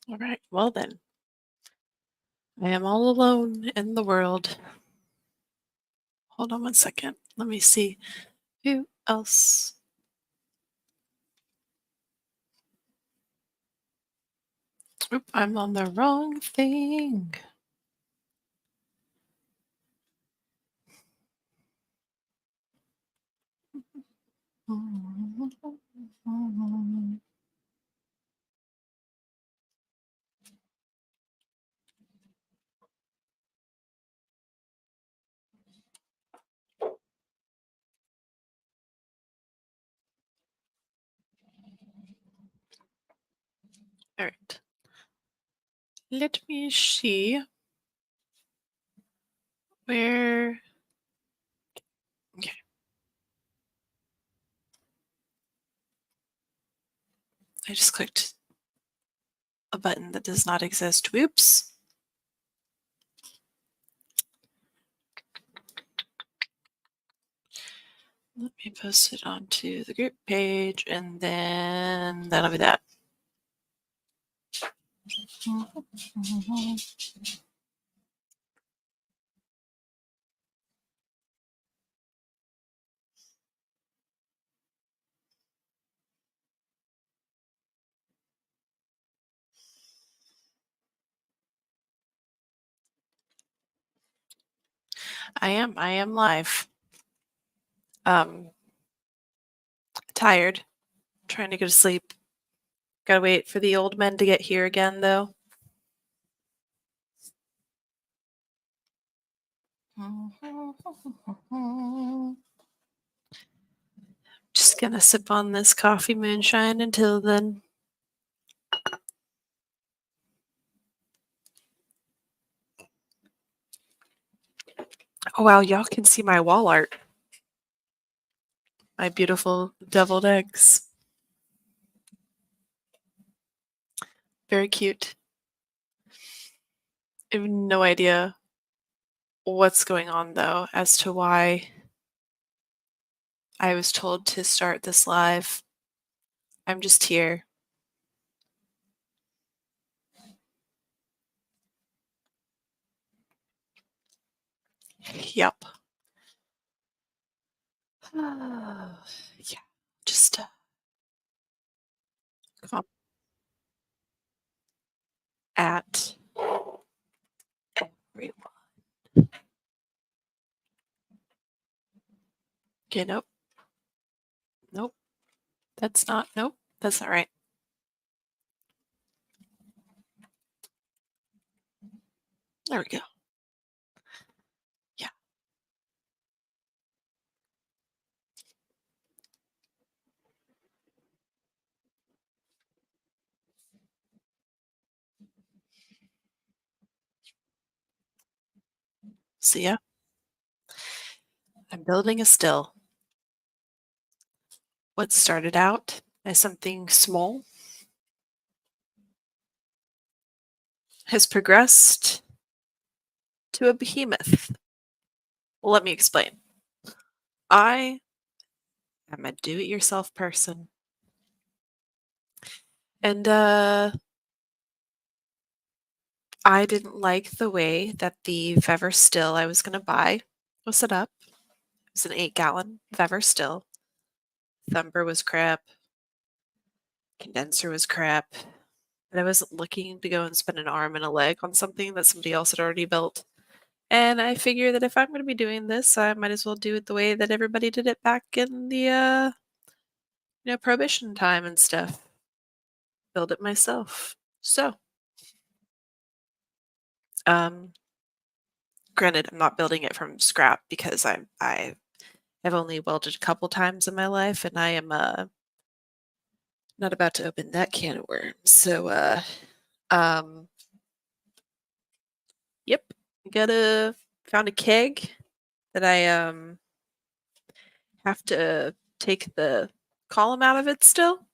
All right. Well, then, I am all alone in the world. Hold on one second. Let me see who else. Oop, I'm on the wrong thing. All right. Let me see where. Okay. I just clicked a button that does not exist. Whoops. Let me post it onto the group page and then that'll be that. I am live. Um, tired, trying to go to sleep. Gotta wait for the old men to get here again, though. Just gonna sip on this coffee moonshine until then. Oh wow, y'all can see my wall art. My beautiful deviled eggs. Very cute. I have no idea what's going on though as to why I was told to start this live. I'm just here. Yep. Yeah. Just come at everyone. Okay, nope. Nope. That's not, nope. That's not right. There we go. Yeah. So yeah, I'm building a still. What started out as something small has progressed to a behemoth. Well, let me explain. I am a do-it-yourself person. And I didn't like the way that the Vever still I was going to buy was set up. It was an 8-gallon Vever still. Thumper was crap. Condenser was crap. And I wasn't looking to go and spend an arm and a leg on something that somebody else had already built. And I figure that if I'm going to be doing this, I might as well do it the way that everybody did it back in the, prohibition time and stuff. Build it myself. So, um, granted, I'm not building it from scrap because I have only welded a couple times in my life, and I am not about to open that can of worms. So, um, yep, found a keg that I have to take the column out of it still,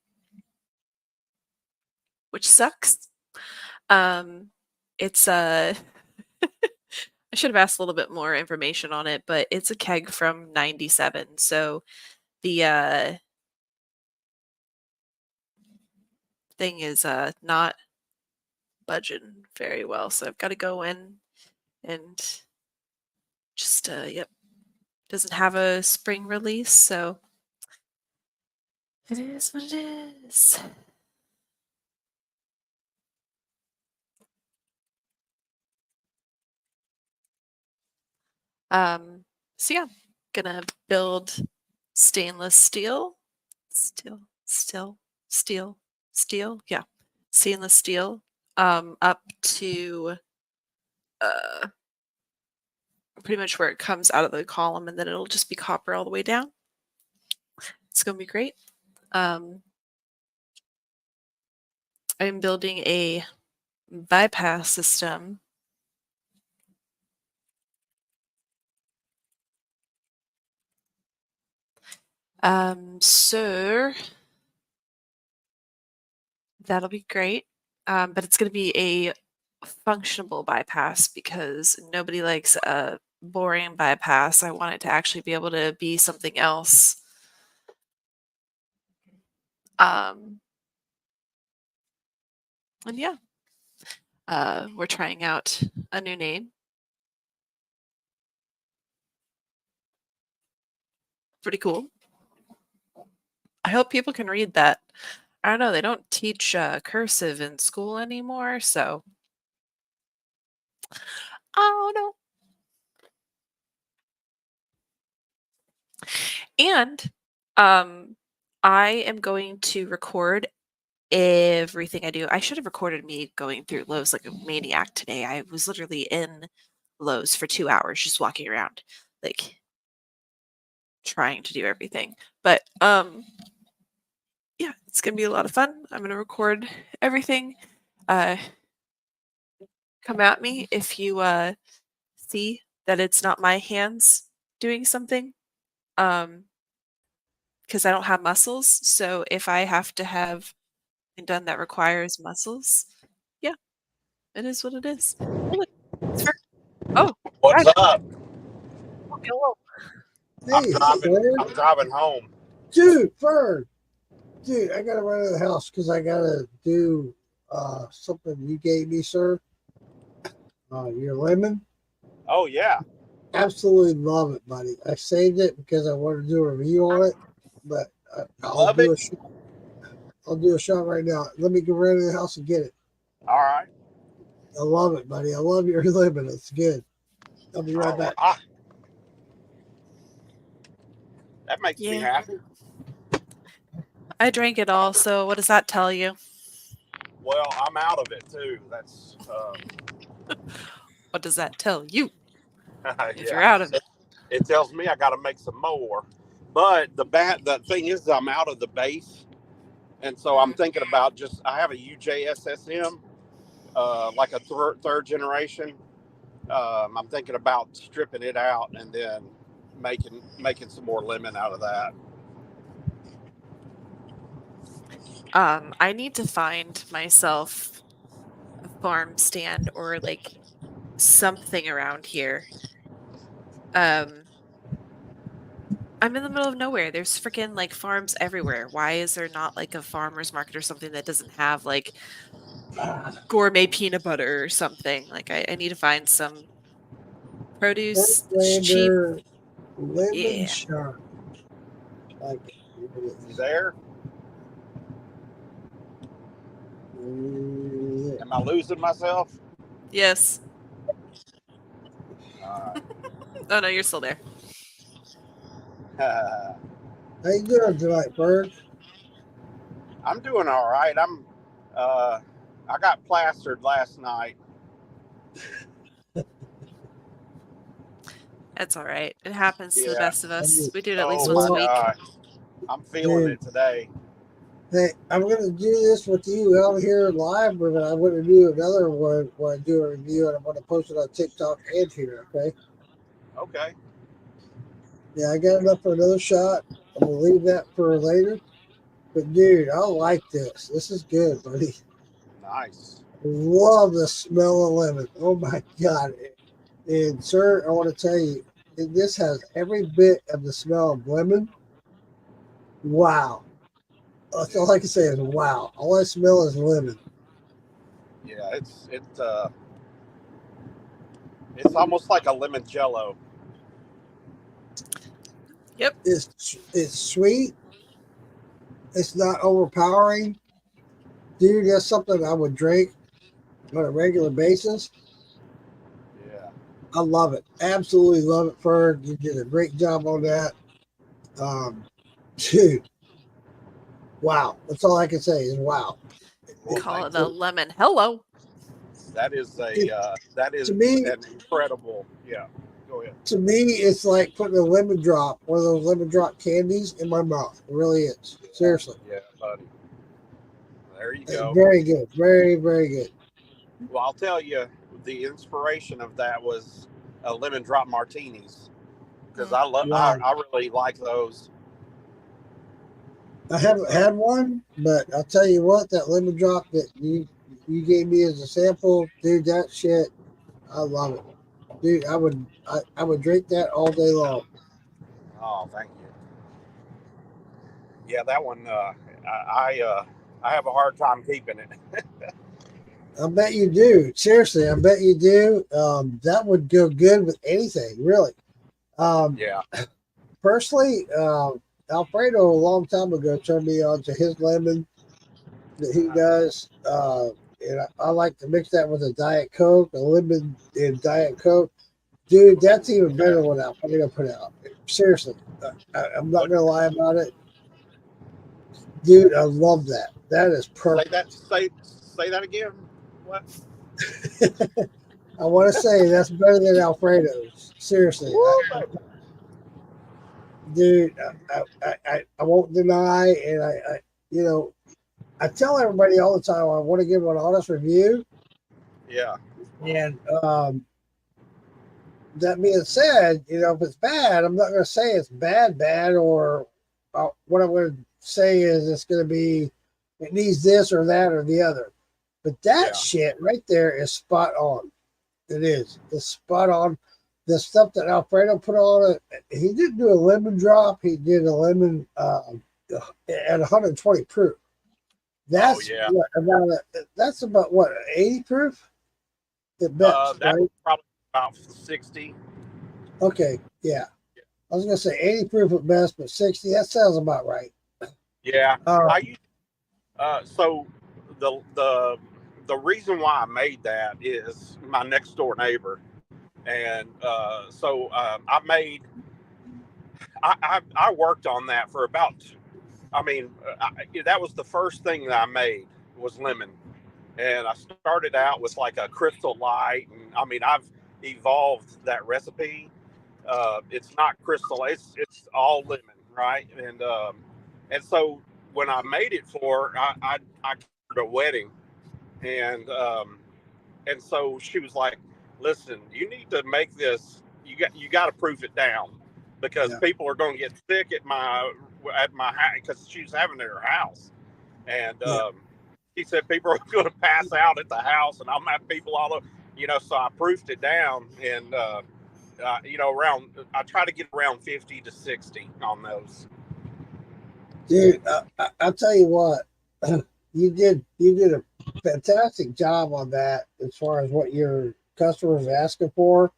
which sucks. It's I should have asked a little bit more information on it, but it's a keg from '97. So the thing is not budging very well, so I've got to go in and just yep, doesn't have a spring release, so it is what it is. So yeah, gonna build stainless steel, yeah, stainless steel, up to uh pretty much where it comes out of the column, and then it'll just be copper all the way down. It's gonna be great. Um, I'm building a bypass system. So that'll be great. But it's gonna be a functional bypass because nobody likes a boring bypass. I want it to actually be able to be something else. Um, and yeah, we're trying out a new name. Pretty cool. I hope people can read that. I don't know. They don't teach cursive in school anymore, so I don't know. And um, I am going to record everything I do. I should have recorded me going through Lowe's like a maniac today. I was literally in Lowe's for 2 hours just walking around, like trying to do everything. But yeah, it's gonna be a lot of fun. I'm gonna record everything. Uh, come at me if you see that it's not my hands doing something. Because I don't have muscles. So if I have to have something done that requires muscles, yeah, it is what it is. Oh, look, it's for oh, What's hi, up? hello. Hey, Fern. I'm driving home. Dude, Fern. Dude, I gotta run to the house because I gotta do something you gave me, sir. Your lemon. Oh yeah. Absolutely love it, buddy. I saved it because I wanted to do a review on it, but I'll Love do it. a shot. I'll do a shot right now. Let me go run to the house and get it. All right. I love it, buddy. I love your lemon. It's good. I'll be right back. That makes me Yeah, happy. I drank it all. So what does that tell you? Well, I'm out of it too. That's What does that tell you if you're yeah. out of it? It tells me I got to make some more. But the thing is, I'm out of the base, and so I'm thinking about I have a UJSSM, like a third generation. I'm thinking about stripping it out and then making some more lemon out of that. I need to find myself a farm stand or like something around here. Um, I'm in the middle of nowhere. There's freaking like farms everywhere. Why is there not like a farmer's market or something that doesn't have like gourmet peanut butter or something? Like I need to find some produce that's cheap. Lander lemon Yeah. shot. Like You there? Am I losing myself? Yes. Uh, Oh no, you're still there. How you doing tonight, Fern? I'm doing all right. I got plastered last night. That's all right. It happens to the Yeah. best of us. We do it at Oh least once a my week. God. I'm feeling it today. Hey, I'm going to do this with you out here live, but I'm going to do another one when I do a review, and I'm going to post it on TikTok and here, okay? Okay. Yeah, I got enough for another shot. I'm going to leave that for later. But, dude, I like this. This is good, buddy. Nice. Love the smell of lemon. Oh, my God. And, sir, I want to tell you, this has every bit of the smell of lemon. Wow. That's all I can say is wow. All I smell is lemon. Yeah, it's almost like a lemon jello. Yep. It's sweet. It's not overpowering. Dude, that's something I would drink on a regular basis. Yeah. I love it. Absolutely love it, Ferg. You did a great job on that. Um, dude, wow. That's all I can say is wow. Well, Call thank it a you. lemon hello. That is It, that is to me, an incredible. Yeah. Go ahead. it's like putting a lemon drop, one of those lemon drop candies, in my mouth. It really is. Yeah. Seriously. Yeah, buddy. There you go. Very good. Very, very good. Well, I'll tell you, the inspiration of that was lemon drop martinis because Mm. Wow. I really like those. I haven't So had one, but I'll tell you what, that lemon drop that you gave me as a sample, dude, that shit, I love it. Dude, I would drink that all day long. oh, thank you. Yeah, that one. I have a hard time keeping it. I bet you do. Seriously, I bet you do. That would go good with anything, really. Um, Yeah. personally, Alfredo a long time ago turned me on to his lemon that he does. And I like to mix that with a Diet Coke, a lemon in Diet Coke. Dude, that's even better Yeah. than what Alfredo put out. Seriously, I'm not What? gonna lie about it, dude. I love that. That is Say perfect. that. Say that again. What? I want to say that's better than Alfredo's. Seriously, Woo, baby. dude, I won't deny, and you know, I tell everybody all the time I want to give an honest review, Yeah. and that being said, if it's bad, I'm not going to say it's bad, or what I'm going to say is it's going to be it needs this or that or the other. But that Yeah. shit right there is spot on. It is. It's spot on. The stuff that Alfredo put on it, he didn't do a lemon drop. He did a lemon at 120 proof. Oh That's yeah. that's about what 80 proof at best, That's right? probably about 60. Okay, yeah. I was gonna say 80 proof at best, but 60. That sounds about right. Yeah. Uh, I used so the the reason why I made that is my next door neighbor, and I made I worked on that for about. I mean, that was the first thing that I made was lemon, and I started out with like a crystal light, and I mean I've evolved that recipe. It's not crystal; it's all lemon, right? And so when I made it for, I covered a wedding, and and so she was like, "Listen, you need to make this. You got to proof it down because yeah, people are going to get sick at my house because she was having it at her house, and yeah. she said people are going to pass out at the house, and I'm have people all over, So I proofed it down, and around I try to get around 50 to 60 on those. Dude, I'll tell you what, you did a fantastic job on that as far as what your customers are asking for,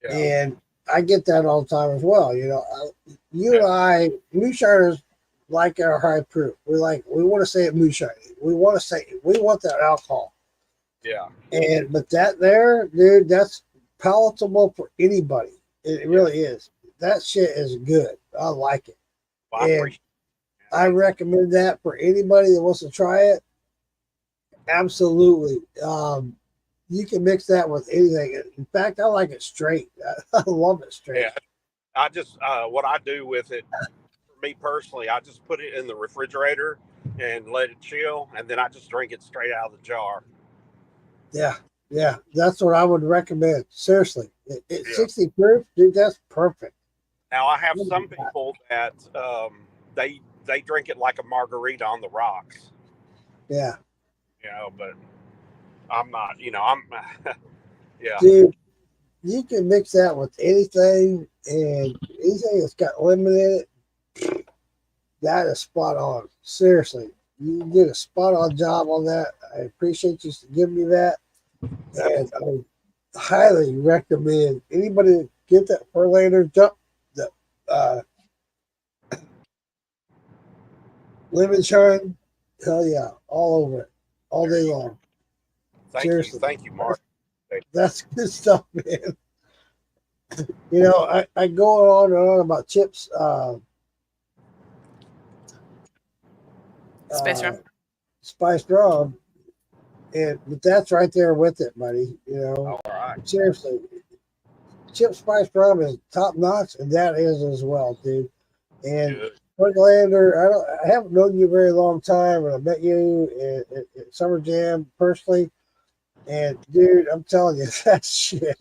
Yeah, and I get that all the time as well. You and yeah, I, moonshiners, like our high proof. We want to say it moonshine. We want that alcohol, yeah, but that there, dude, that's palatable for anybody. It yeah. really is. That shit is good. I like it, Well, I and appreciate it. I Thank you. recommend that for anybody that wants to try it. Absolutely. You can mix that with anything. In fact, I like it straight. I love it straight. Yeah, I just what I do with it, for me personally, I just put it in the refrigerator and let it chill, and then I just drink it straight out of the jar. Yeah, yeah. That's what I would recommend. Seriously, it's Yeah. 60 proof, dude. That's perfect. Now I have some people that they drink it like a margarita on the rocks, Yeah, but I'm not. I'm yeah, dude. You can mix that with anything, and anything that's got lemon in it. That is spot on. Seriously, You did a spot on job on that. I appreciate you giving me that, and I highly recommend anybody get that Verlander jump the uh, lemon shine. Hell yeah, all over it, all day long. Seriously, Thank you, Mark. that's good stuff, man. You know, I go on and on about chips. Space Rum. Spiced rum, but that's right there with it, buddy. You know, All right. seriously, chip spiced rum is top notch, and that is as well, dude. And Good. Lander, I haven't known you a very long time, and I met you at Summer Jam personally, and dude, I'm telling you, that shit,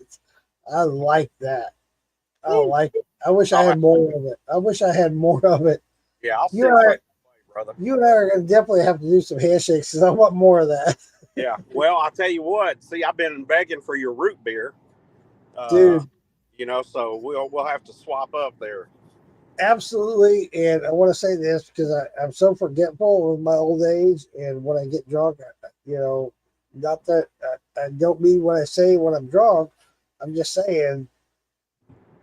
I like that. I like it. I wish I I'll had have- more of it. I wish I had more of it. Yeah, I'll You send and I, some way, brother. you and I are going to definitely have to do some handshakes because I want more of that. Yeah. Well, I'll tell you what. See, I've been begging for your root beer. Dude, You know, so we'll have to swap up there. absolutely. And I want to say this because I'm so forgetful with my old age. And when I get drunk, you know, not that I don't mean what I say when I'm drunk. I'm just saying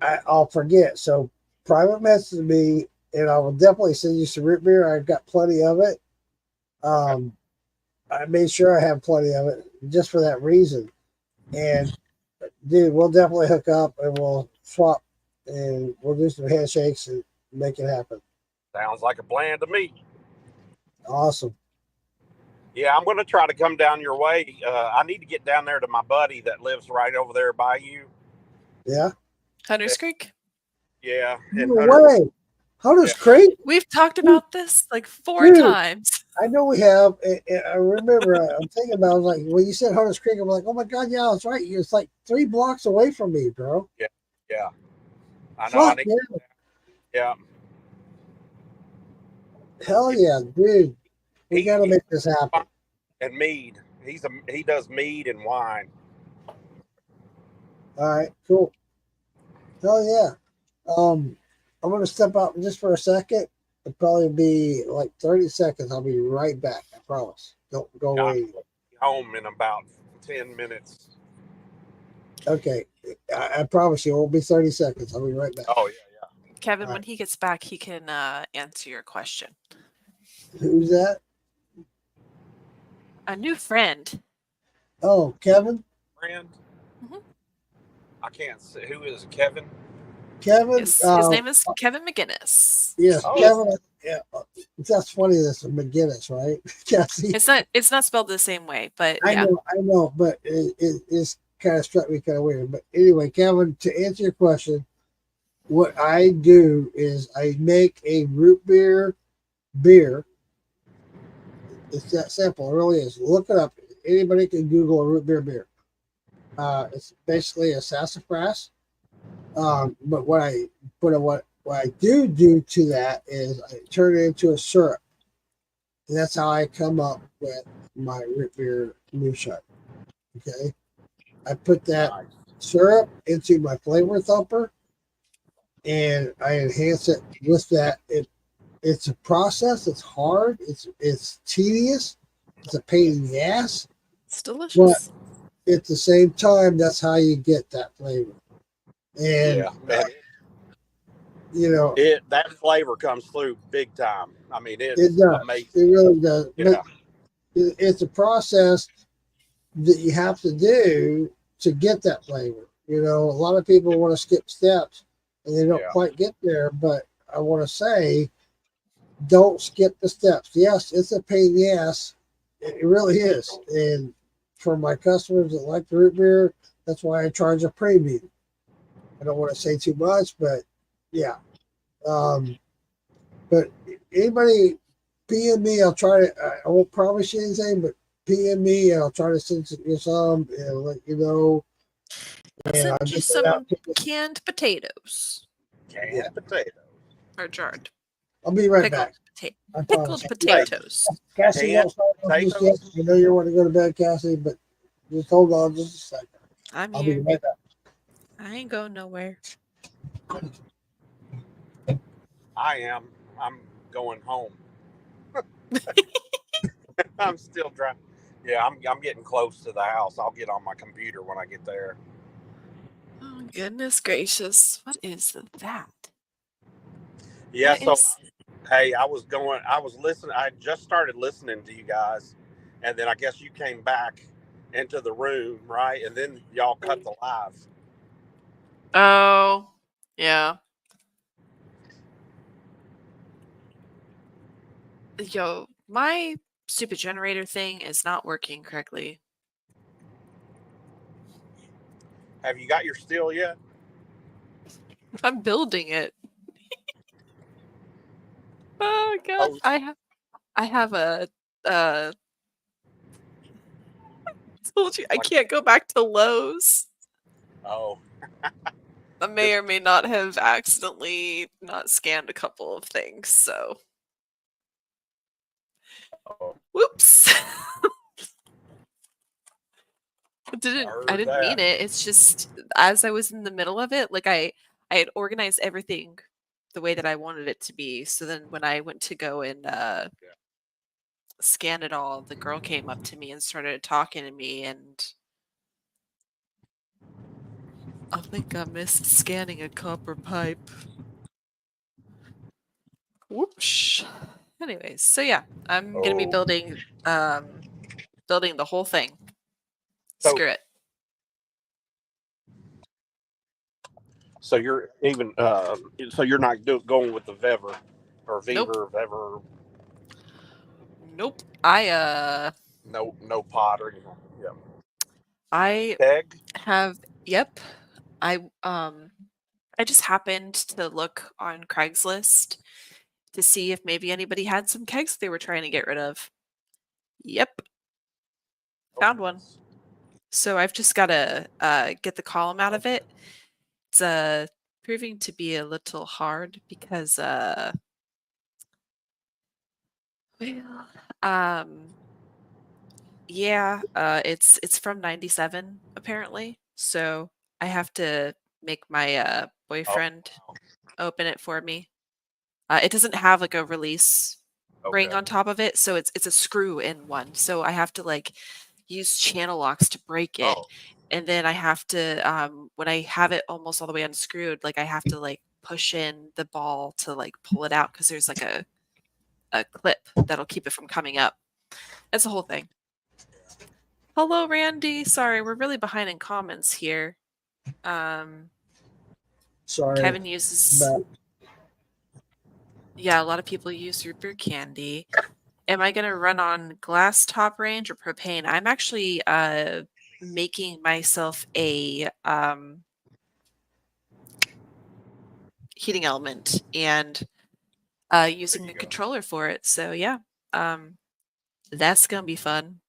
I'll forget. So private message me and I will definitely send you some root beer. I've got plenty of it. I made sure I have plenty of it just for that reason. And dude, we'll definitely hook up and we'll swap and we'll do some handshakes and make it happen. Sounds like a plan to me. Awesome. Yeah, I'm going to try to come down your way. I need to get down there to my buddy that lives right over there by you. Yeah. Hunters Creek. Yeah. No way. Hunters Creek? We've talked about this like 4 Dude. times. I know we have. And I remember I'm thinking about. I was like, when you said Hunters Creek, I'm like, oh my god, yeah, that's right. It's like 3 blocks away from me, bro. Yeah. I know. Fuck yeah. Yeah. Hell yeah, dude. We got to make this happen. And mead. He does mead and wine. All right, cool. Hell yeah. I'm gonna step out just for a second. It'll probably be like 30 seconds. I'll be right back. I promise. Don't go away. Home in about 10 minutes. Okay. I promise you, it won't be 30 seconds. I'll be right back. Oh, yeah. Kevin, when he gets back, he can answer your question. Who's that? A new friend. Oh, Kevin? Friend? Mhm. I can't say. Who is Kevin? Kevin? His name is Kevin McGinnis. Yes, Oh. Kevin. Yeah, that's funny. That's McGinnis, right? Cassie. It's not spelled the same way, but I yeah. know, but it's kind of struck me kind of weird. But anyway, Kevin, to answer your question, what I do is I make a root beer. It's that simple. It really is. Look it up. Anybody can Google a root beer. It's basically a sassafras. But what I do to that is I turn it into a syrup. And that's how I come up with my root beer moonshine. Okay. I put that syrup into my flavor thumper and I enhance it with that. It's a process. It's hard. It's tedious. It's a pain in the ass. It's delicious. But at the same time, that's how you get that flavor. And man, you know, that flavor comes through big time. I mean, it's amazing. It really does. Yeah. But it's a process that you have to do to get that flavor. You know, a lot of people want to skip steps and they don't quite get there. But I want to say, don't skip the steps. Yes, it's a pain in the ass. It really is. And for my customers that like the root beer, that's why I charge a premium. I don't want to say too much, but yeah. But anybody PM me, I'll try to. I won't promise you anything, but PM me and I'll try to send you some and let you know. I'll send you some canned potatoes. Canned potatoes. Or jarred. I'll be right back. Pickled potatoes. Cassie, don't start just yet. I know you want to go to bed, Cassie, but just hold on just a second. I'll be right back. I ain't going nowhere. I am. I'm going home. I'm still driving. Yeah, I'm getting close to the house. I'll get on my computer when I get there. Oh, goodness gracious. What is that? Yeah. What So, is. hey, I was listening. I just started listening to you guys, and then I guess you came back into the room, right? And then y'all cut the live. Oh, yeah. Yo, my stupid generator thing is not working correctly. Have you got your steel yet? I'm building it. Oh god. Oh, I have a told you I like can't go back to Lowe's. oh, I may or may not have accidentally not scanned a couple of things, so oh, whoops. I I heard didn't mean that. it. It's just as I was in the middle of it, like I had organized everything the way that I wanted it to be. So then when I went to go and Yeah. scan it all, the girl came up to me and started talking to me, and I think I missed scanning a copper pipe. Whoops. Anyways, so yeah, I'm gonna be Oh, building the whole thing. so Screw it. so you're even so you're not going with the Vever or Nope. Vever, Vever, Nope. no pot or anything. Yeah, I keg. have yep. I just happened to look on Craigslist to see if maybe anybody had some kegs they were trying to get rid of. Yep, Oh, found one. nice. So I've just got to get the column out of Okay. it. It's proving to be a little hard because well, yeah, it's from 97 apparently. So I have to make my Oh, boyfriend open it for me. It doesn't have like a release ring okay. on top of it, so it's a screw in one. So I have to like use channel locks to break it. Oh, And then I have to when I have it almost all the way unscrewed, like I have to like push in the ball to like pull it out because there's like a clip that'll keep it from coming up. It's a whole thing. Hello, Randy. Sorry, we're really behind in comments here. Um, Sorry Kevin uses, about. yeah, a lot of people use root beer candy. Am I gonna run on glass top range or propane? I'm actually making myself a heating element and there using you a go. controller for it. So yeah, um, that's gonna be fun.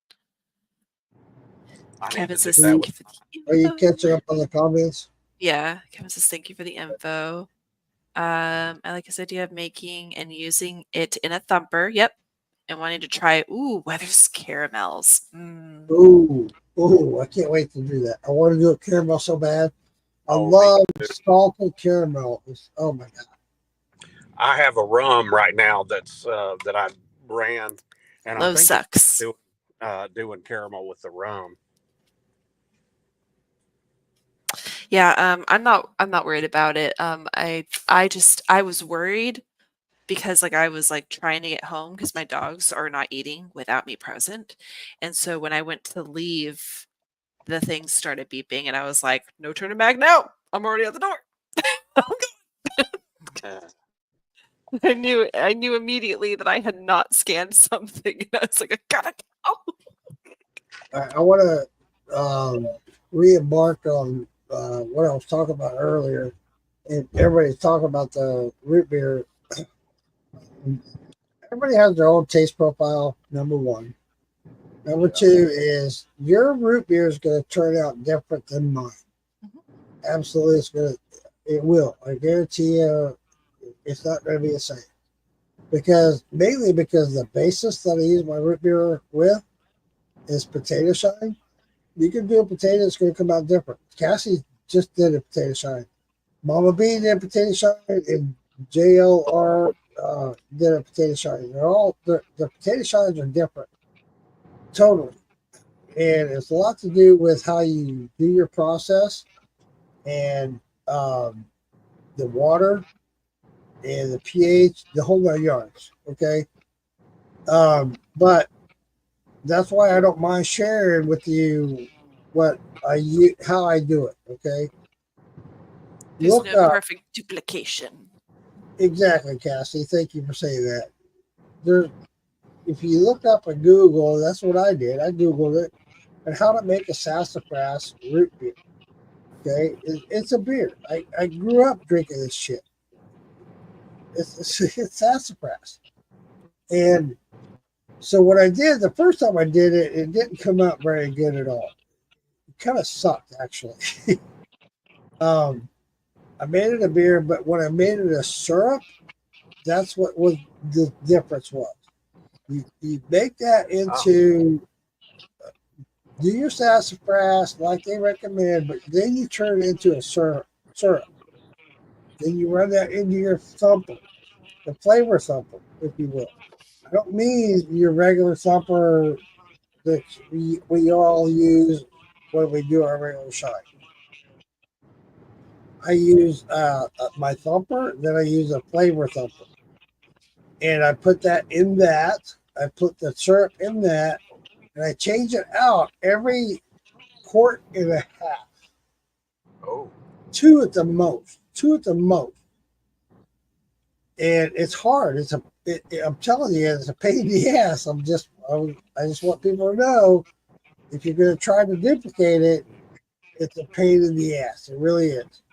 I need Kevin to do says that thank with. you for the Are you info. catching up on the comments? Yeah, Kevin says thank you for the info. I like his idea of making and using it in a thumper. Yep. And wanting to try, ooh, Weathers caramels. Mm. Ooh, ooh, I can't wait to do that. I want to do a caramel so bad. I Oh, me love too. salted caramel. Oh my god. I have a rum right now that I ran, and I'm Low thinking sucks. doing caramel with the rum. Yeah, I'm not worried about it. I was worried because like I was like trying to get home because my dogs are not eating without me present. And so when I went to leave, the things started beeping and I was like, no turning back now. I'm already at the door. Uh, I knew immediately that I had not scanned something. And I was like, I gotta go. I want to re-embark on what I was talking about earlier, and everybody's talking about the root beer. Everybody has their own taste profile. Number one. Number yeah. two is your root beer is going to turn out different than mine. Mhm. Absolutely, it will. I guarantee you, it's not going to be the same. Because mainly because the basis that I use my root beer with is potato shine. You can do a potato, it's going to come out different. Cassie just did a potato shine. Mama B did a potato shine, and JLR did a potato shine. The potato shines are different. totally. And it's a lot to do with how you do your process and the water and the pH, the whole 9 yards. Okay. But that's why I don't mind sharing with you how I do it. Okay. There's Look no up perfect duplication. exactly, Cassie. Thank you for saying that. There, if you look up at Google, that's what I did. I Googled it and how to make a sassafras root beer. Okay, it's a beer. I grew up drinking this shit. It's sassafras, and so what I did the first time I did it, it didn't come out very good at all. It kind of sucked actually. um, I made it a beer, but when I made it a syrup, that's what was the difference was. You make that into do your sassafras like they recommend, but then you turn it into a syrup. Then you run that into your thumper, the flavor thumper, if you will. I don't mean your regular thumper that we all use when we do our regular shine. I use my thumper, then I use a flavor thumper. And I put that in that. I put the syrup in that, and I change it out every quart and a half. Oh, Two at the most. Two at the most. And it's hard. I'm telling you, it's a pain in the ass. I just want people to know if you're going to try to duplicate it, it's a pain in the ass. It really is.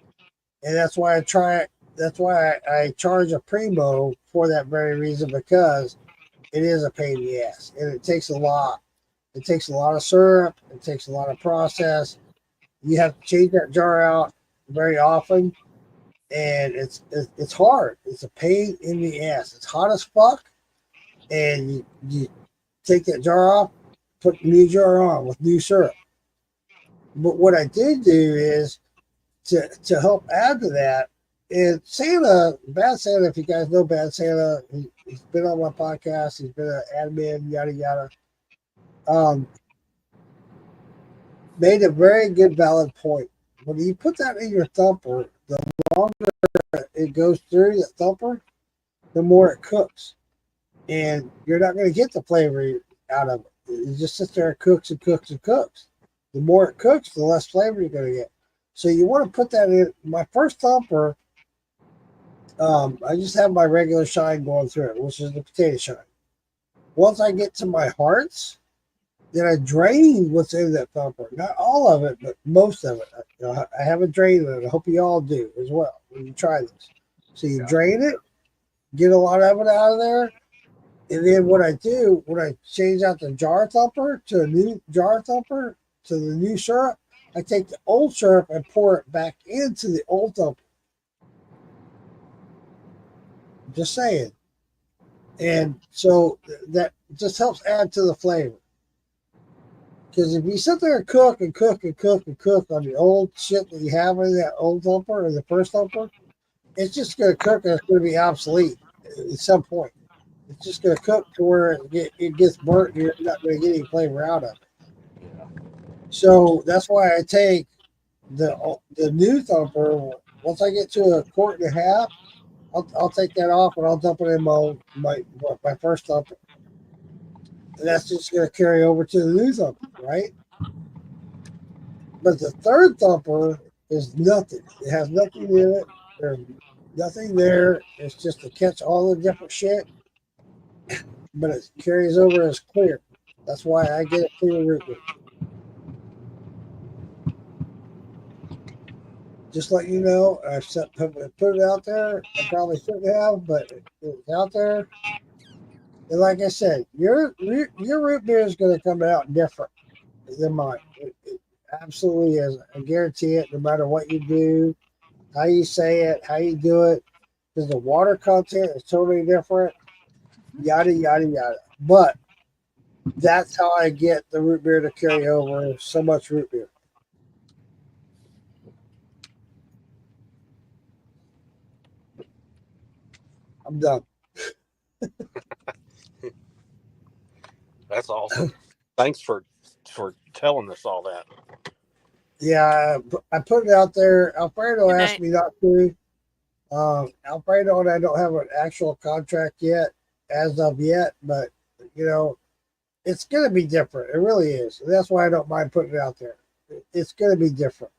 And that's why I try it. That's why I charge a primo for that very reason, because it is a pain in the ass and it takes a lot. It takes a lot of syrup. It takes a lot of process. You have to change that jar out very often, and it's hard. It's a pain in the ass. It's hot as fuck, and you take that jar off, put the new jar on with new syrup. But what I did do is to help add to that. And Santa, Bad Santa, if you guys know Bad Santa, he's been on my podcast. He's been an admin, yada yada. Um, Made a very good, valid point. When you put that in your thumper, the longer it goes through the thumper, the more it cooks, and you're not going to get the flavor out of it. It just sits there and cooks and cooks and cooks. The more it cooks, the less flavor you're going to get. So you want to put that in. My first thumper, I just have my regular shine going through it, which is the potato shine. Once I get to my hearts, then I drain what's in that thumper. Not all of it, but most of it. I have a drain in it. I hope you all do as well when you try this. So you drain it, get a lot of it out of there. And then what I do, when I change out the jar thumper to a new jar thumper to the new syrup, I take the old syrup and pour it back into the old thumper. Just saying. And so that just helps add to the flavor. Because if you sit there and cook and cook and cook and cook on the old shit that you have in that old thumper or the first thumper, it's just going to cook and it's going to be obsolete at some point. It's just going to cook to where it gets burnt and you're not going to get any flavor out of it. yeah. So that's why I take the new thumper. Once I get to a quart and a half, I'll take that off and I'll dump it in my first thumper. And that's just going to carry over to the new thumper, right? But the third thumper is nothing. It has nothing in it. There's nothing there. It's just to catch all the different shit, but it carries over as clear. That's why I get a clear root beer. Just let you know, I put it out there. I probably shouldn't have, but it's out there. And like I said, your root beer is going to come out different than mine. It absolutely is. I guarantee it. No matter what you do, how you say it, how you do it, because the water content is totally different. Yada yada yada. But that's how I get the root beer to carry over so much root beer. I'm done. That's awesome. Thanks for telling us all that. Yeah, I put it out there. Alfredo Good asked night. me not to. Alfredo and I don't have an actual contract yet, as of yet, but you know, it's going to be different. It really is. That's why I don't mind putting it out there. It's going to be different.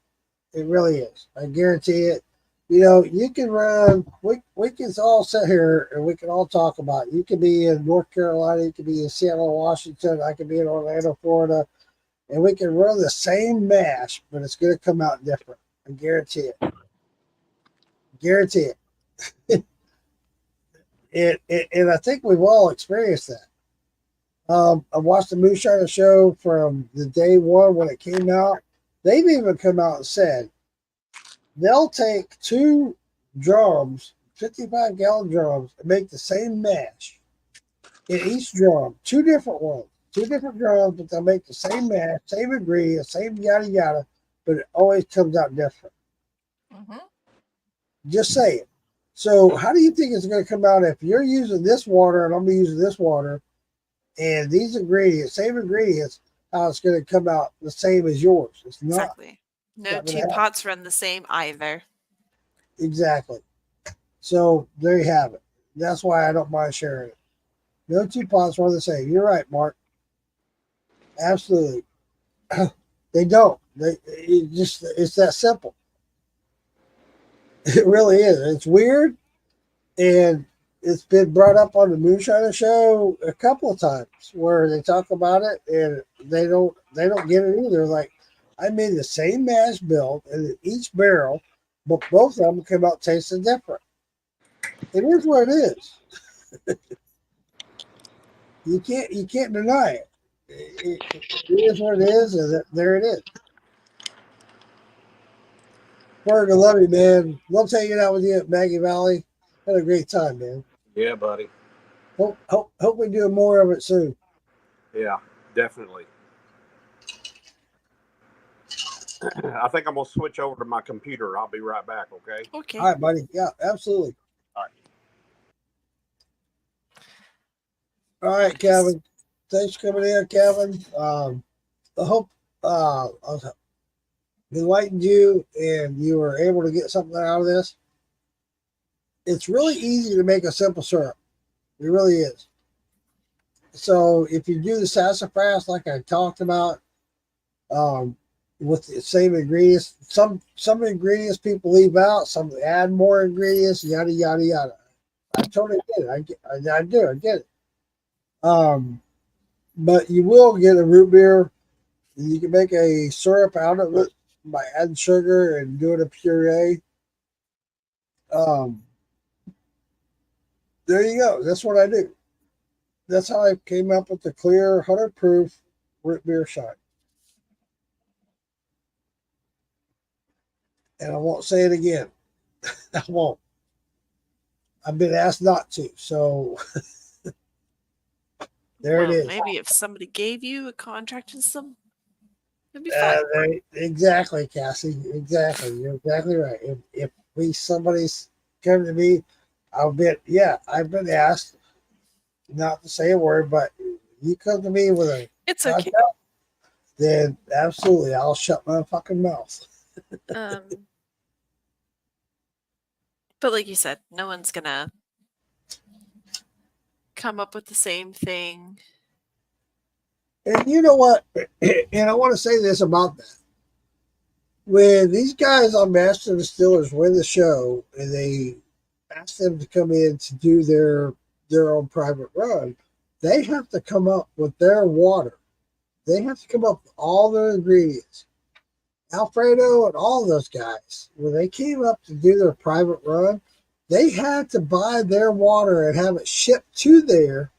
It really is. I guarantee it. You know, you can run. We can all sit here and we can all talk about it. You could be in North Carolina. You could be in Seattle, Washington. I could be in Orlando, Florida, and we can run the same mash, but it's going to come out different. I guarantee it. Guarantee it. And I think we've all experienced that. I watched the Moonshine show from the day one when it came out. They've even come out and said they'll take two drums, 55-gallon drums, and make the same mash in each drum, two different ones, two different drums, but they'll make the same mash, same ingredients, same yada yada, but it always comes out different. Mm-hmm. Just say it. So, how do you think it's going to come out if you're using this water and I'm using this water and these ingredients, same ingredients, how it's going to come out the same as yours? It's not. Exactly. It's No not going to two happen. pots run the same either. Exactly. So there you have it. That's why I don't mind sharing it. No two pots are the same. You're right, Mark. Absolutely. They don't. It's that simple. It really is. It's weird, and it's been brought up on the Moonshine show a couple of times where they talk about it and they don't get it either. Like I made the same mash bill in each barrel, but both of them come out tasting different. It is what it is. You can't deny it. It is what it is, and there it is. Berg, I love you, man. Love hanging out with you at Maggie Valley. Had a great time, man. Yeah, buddy. Hope we do more of it soon. Yeah, definitely. I think I'm gonna switch over to my computer. I'll be right back. Okay. All Okay. right, buddy. Yeah, absolutely. All right. All right, Kevin. Thanks for coming in, Kevin. I hope I've enlightened you and you were able to get something out of this. It's really easy to make a simple syrup. It really is. So if you do the sassafras like I talked about, um, with the same ingredients, some ingredients people leave out, some add more ingredients, yada yada yada. I totally get it. I do. I get it. Um, but you will get a root beer. You can make a syrup out of it by adding sugar and doing a puree. Um, there you go. That's what I do. That's how I came up with the clear 100 proof root beer shot. And I won't say it again. I won't. I've been asked not to. So there it Well, is. maybe if somebody gave you a contract and some, it'd be fine. Exactly, Cassie. Exactly. You're exactly right. If somebody's come to me, I've been asked not to say a word, but you come to me with a It's okay. contract, then absolutely I'll shut my fucking mouth. Um, but like you said, no one's gonna come up with the same thing. And you know what? And I want to say this about that. When these guys on Master Distillers win the show and they ask them to come in to do their own private run, they have to come up with their water. They have to come up with all their ingredients. Alfredo and all those guys, when they came up to do their private run, they had to buy their water and have it shipped to there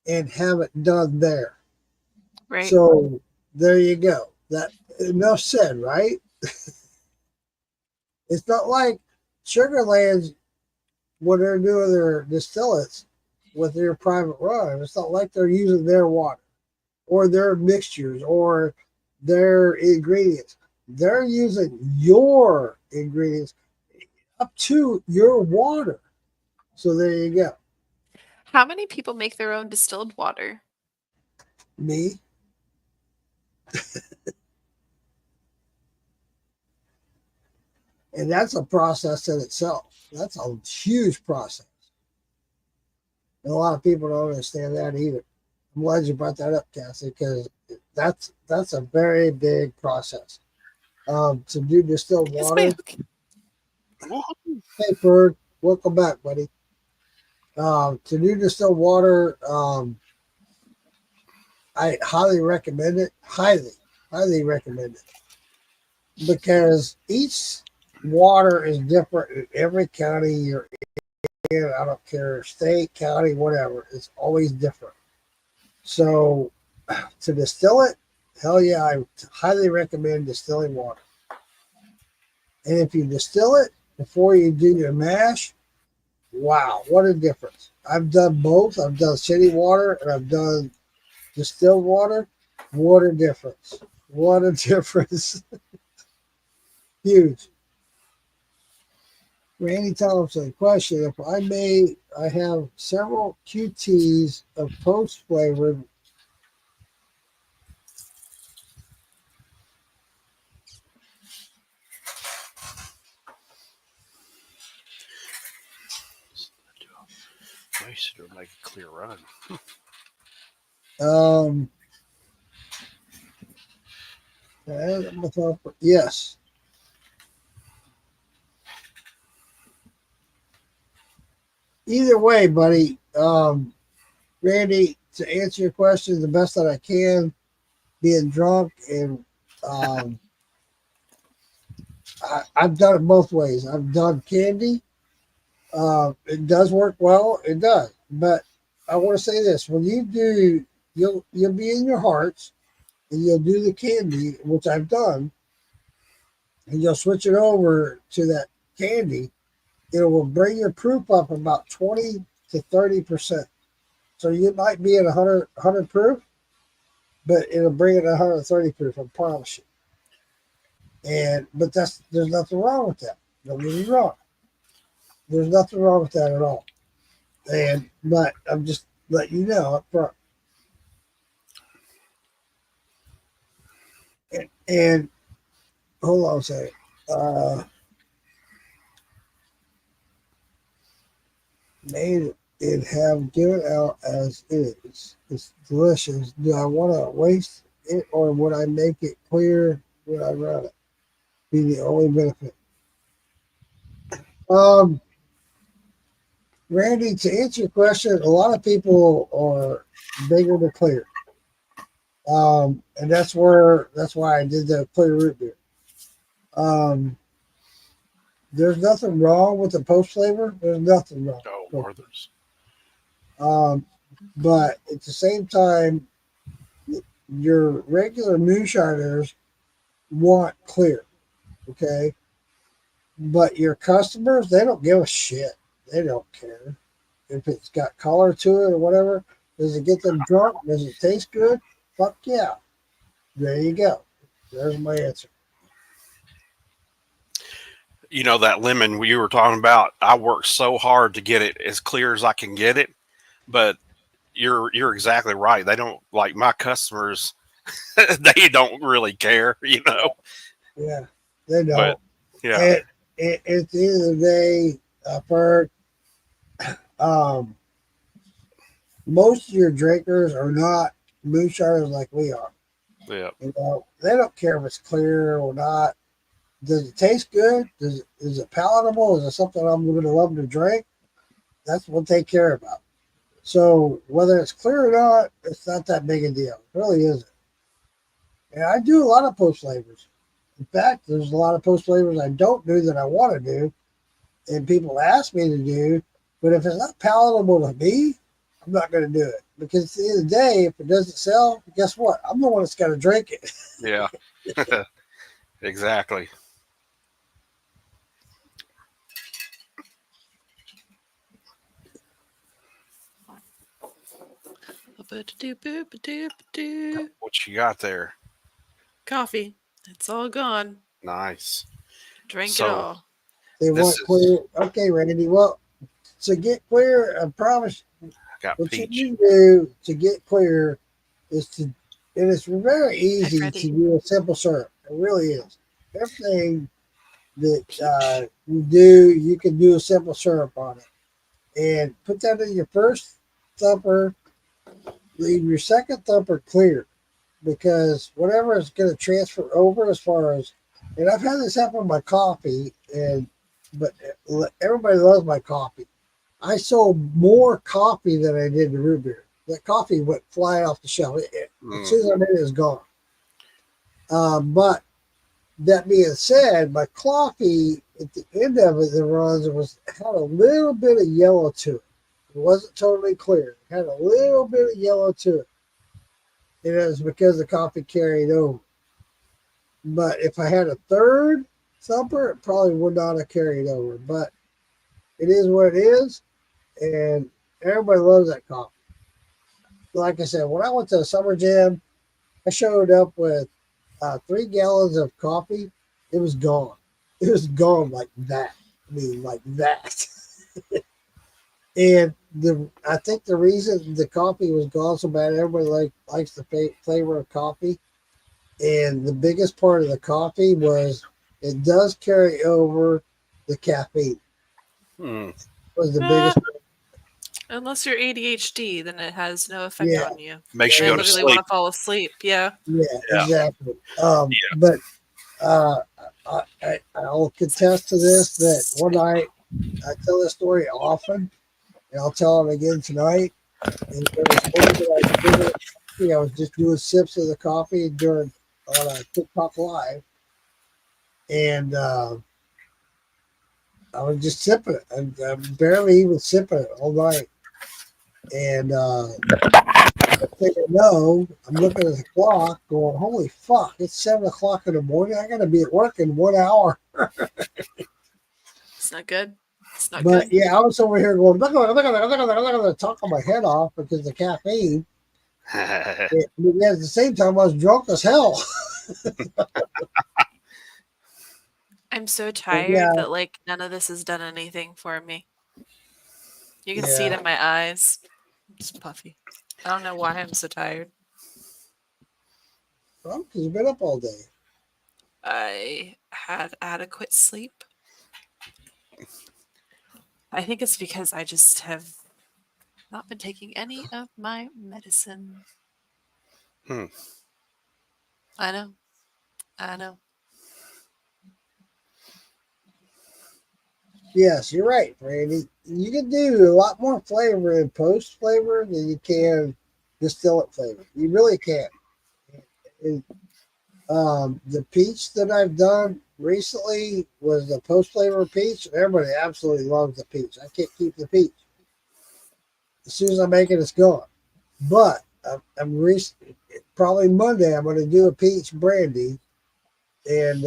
and have it done there. Right. So there you go. That enough said, right? It's not like Sugarlands when they're doing their distillates with their private run. It's not like they're using their water or their mixtures or their ingredients. They're using your ingredients up to your water. So there you go. How many people make their own distilled water? Me, And that's a process in itself. That's a huge process. And a lot of people don't understand that either. I'm glad you brought that up, Cassie, because that's a very big process. To do distilled Yes, water. ma'am. Hey, Bird, welcome back, buddy. To do distilled water, I highly recommend it. Highly recommend it because each water is different in every county you're in. I don't care, state, county, whatever. It's always different. So to distill it, hell yeah, I highly recommend distilling water. And if you distill it before you do your mash, wow, what a difference. I've done both. I've done city water and I've done distilled water. What a difference. What a difference. Huge. Randy Thompson, question. If I may, I have several QTs of post flavored. Wasted or make a clear run. Um, yes. Either way, buddy. Randy, to answer your question the best that I can, being drunk and um, I've done it both ways. I've done candy. It does work well. It does, but I want to say this: when you do, you'll be in your hearts, and you'll do the candy, which I've done, and you'll switch it over to that candy. It will bring your proof up about 20 to 30%. So you might be at 100 proof, but it'll bring it at 130 proof. I promise you. And but there's nothing wrong with that. Don't get me wrong. There's nothing wrong with that at all. And but I'm just letting you know up front. And hold on a second. Made it have given out as is. It's delicious. Do I want to waste it or would I make it clear when I run it? Be the only benefit. Um, Randy, to answer your question, a lot of people are bigger to clear. And that's why I did the clear root beer. Um, there's nothing wrong with the post flavor. There's nothing wrong. Oh, Arthur's. But at the same time, your regular moonshiners want clear, okay? But your customers, they don't give a shit. They don't care if it's got color to it or whatever. Does it get them drunk? Does it taste good? Fuck yeah. There you go. There's my answer. You know that lemon you were talking about. I worked so hard to get it as clear as I can get it, but you're exactly right. They don't like my customers. They don't really care, you know. Yeah, they But don't. yeah, And at the end of the day, I've heard most of your drinkers are not moonshiners like we are. yeah. You know, they don't care if it's clear or not. Does it taste good? Is it palatable? Is it something I'm going to love to drink? That's what they care about. So whether it's clear or not, it's not that big a deal. It really isn't. And I do a lot of post flavors. In fact, there's a lot of post flavors I don't do that I want to do, and people ask me to do. But if it's not palatable to me, I'm not going to do it because at the end of the day, if it doesn't sell, guess what? I'm the one that's got to drink it. Yeah. Exactly. Ba-da-doo-boo-ba-doo-ba-doo. What you got there? Coffee. It's all gone. Nice. Drink it So all. They this want is clear. Okay, Randy. Well, to get clear, I promise got what you peach. need to do to get clear is to And it's very Hi, easy to Freddie. do a simple syrup. It really is. Everything that you do, you can do a simple syrup on it. And put that in your first thumper, leave your second thumper clear because whatever is going to transfer over as far as, and I've had this happen with my coffee, but everybody loves my coffee. I sold more coffee than I did the root beer. That coffee went flying off the shelf. As soon as I made it, it was gone. But that being said, my coffee at the end of it, the runs, had a little bit of yellow to it. It wasn't totally clear. It had a little bit of yellow to it. And it was because the coffee carried over. But if I had a third thumper, it probably would not have carried over. But it is what it is, and everybody loves that coffee. Like I said, when I went to the summer jam, I showed up with 3 gallons of coffee. It was gone. It was gone like that. I mean, like that. And I think the reason the coffee was gone so bad, everybody likes the flavor of coffee. And the biggest part of the coffee was it does carry over the caffeine. Was the Uh, biggest. unless you're ADHD, then it has no effect Yeah, on you. Makes I you go to literally want sleep. to fall asleep. Yeah. yeah, Yeah. exactly. Yeah. But uh, I'll contest to this that one night I tell this story often, and I'll tell it again tonight. And there was one that I was drinking coffee. I was just doing sips of the coffee during on a TikTok live, and I was just sipping it. I'm barely even sipping it all night. And think I know, I'm looking at the clock, going, "Holy fuck! It's 7 o'clock in the morning. I got to be at work in 1 hour." It's not good. It's not But good. yeah, I was over here going, "Look at that, talking my head off because of the caffeine." But yeah, at the same time, I was drunk as hell. I'm so But tired yeah, that like none of this has done anything for me. You can see it yeah. in my eyes. I'm just puffy. I don't know why I'm so tired. Well, because you've been up all day. I had adequate sleep. I think it's because I just have not been taking any of my medicine. Hmm. I know. I know. Yes, you're right, Randy. You can do a lot more flavor in post flavor than you can distillate flavor. You really can. And, the peach that I've done recently was the post flavor peach, and everybody absolutely loves the peach. I can't keep the peach. As soon as I make it, it's gone. But probably Monday. I'm going to do a peach brandy, and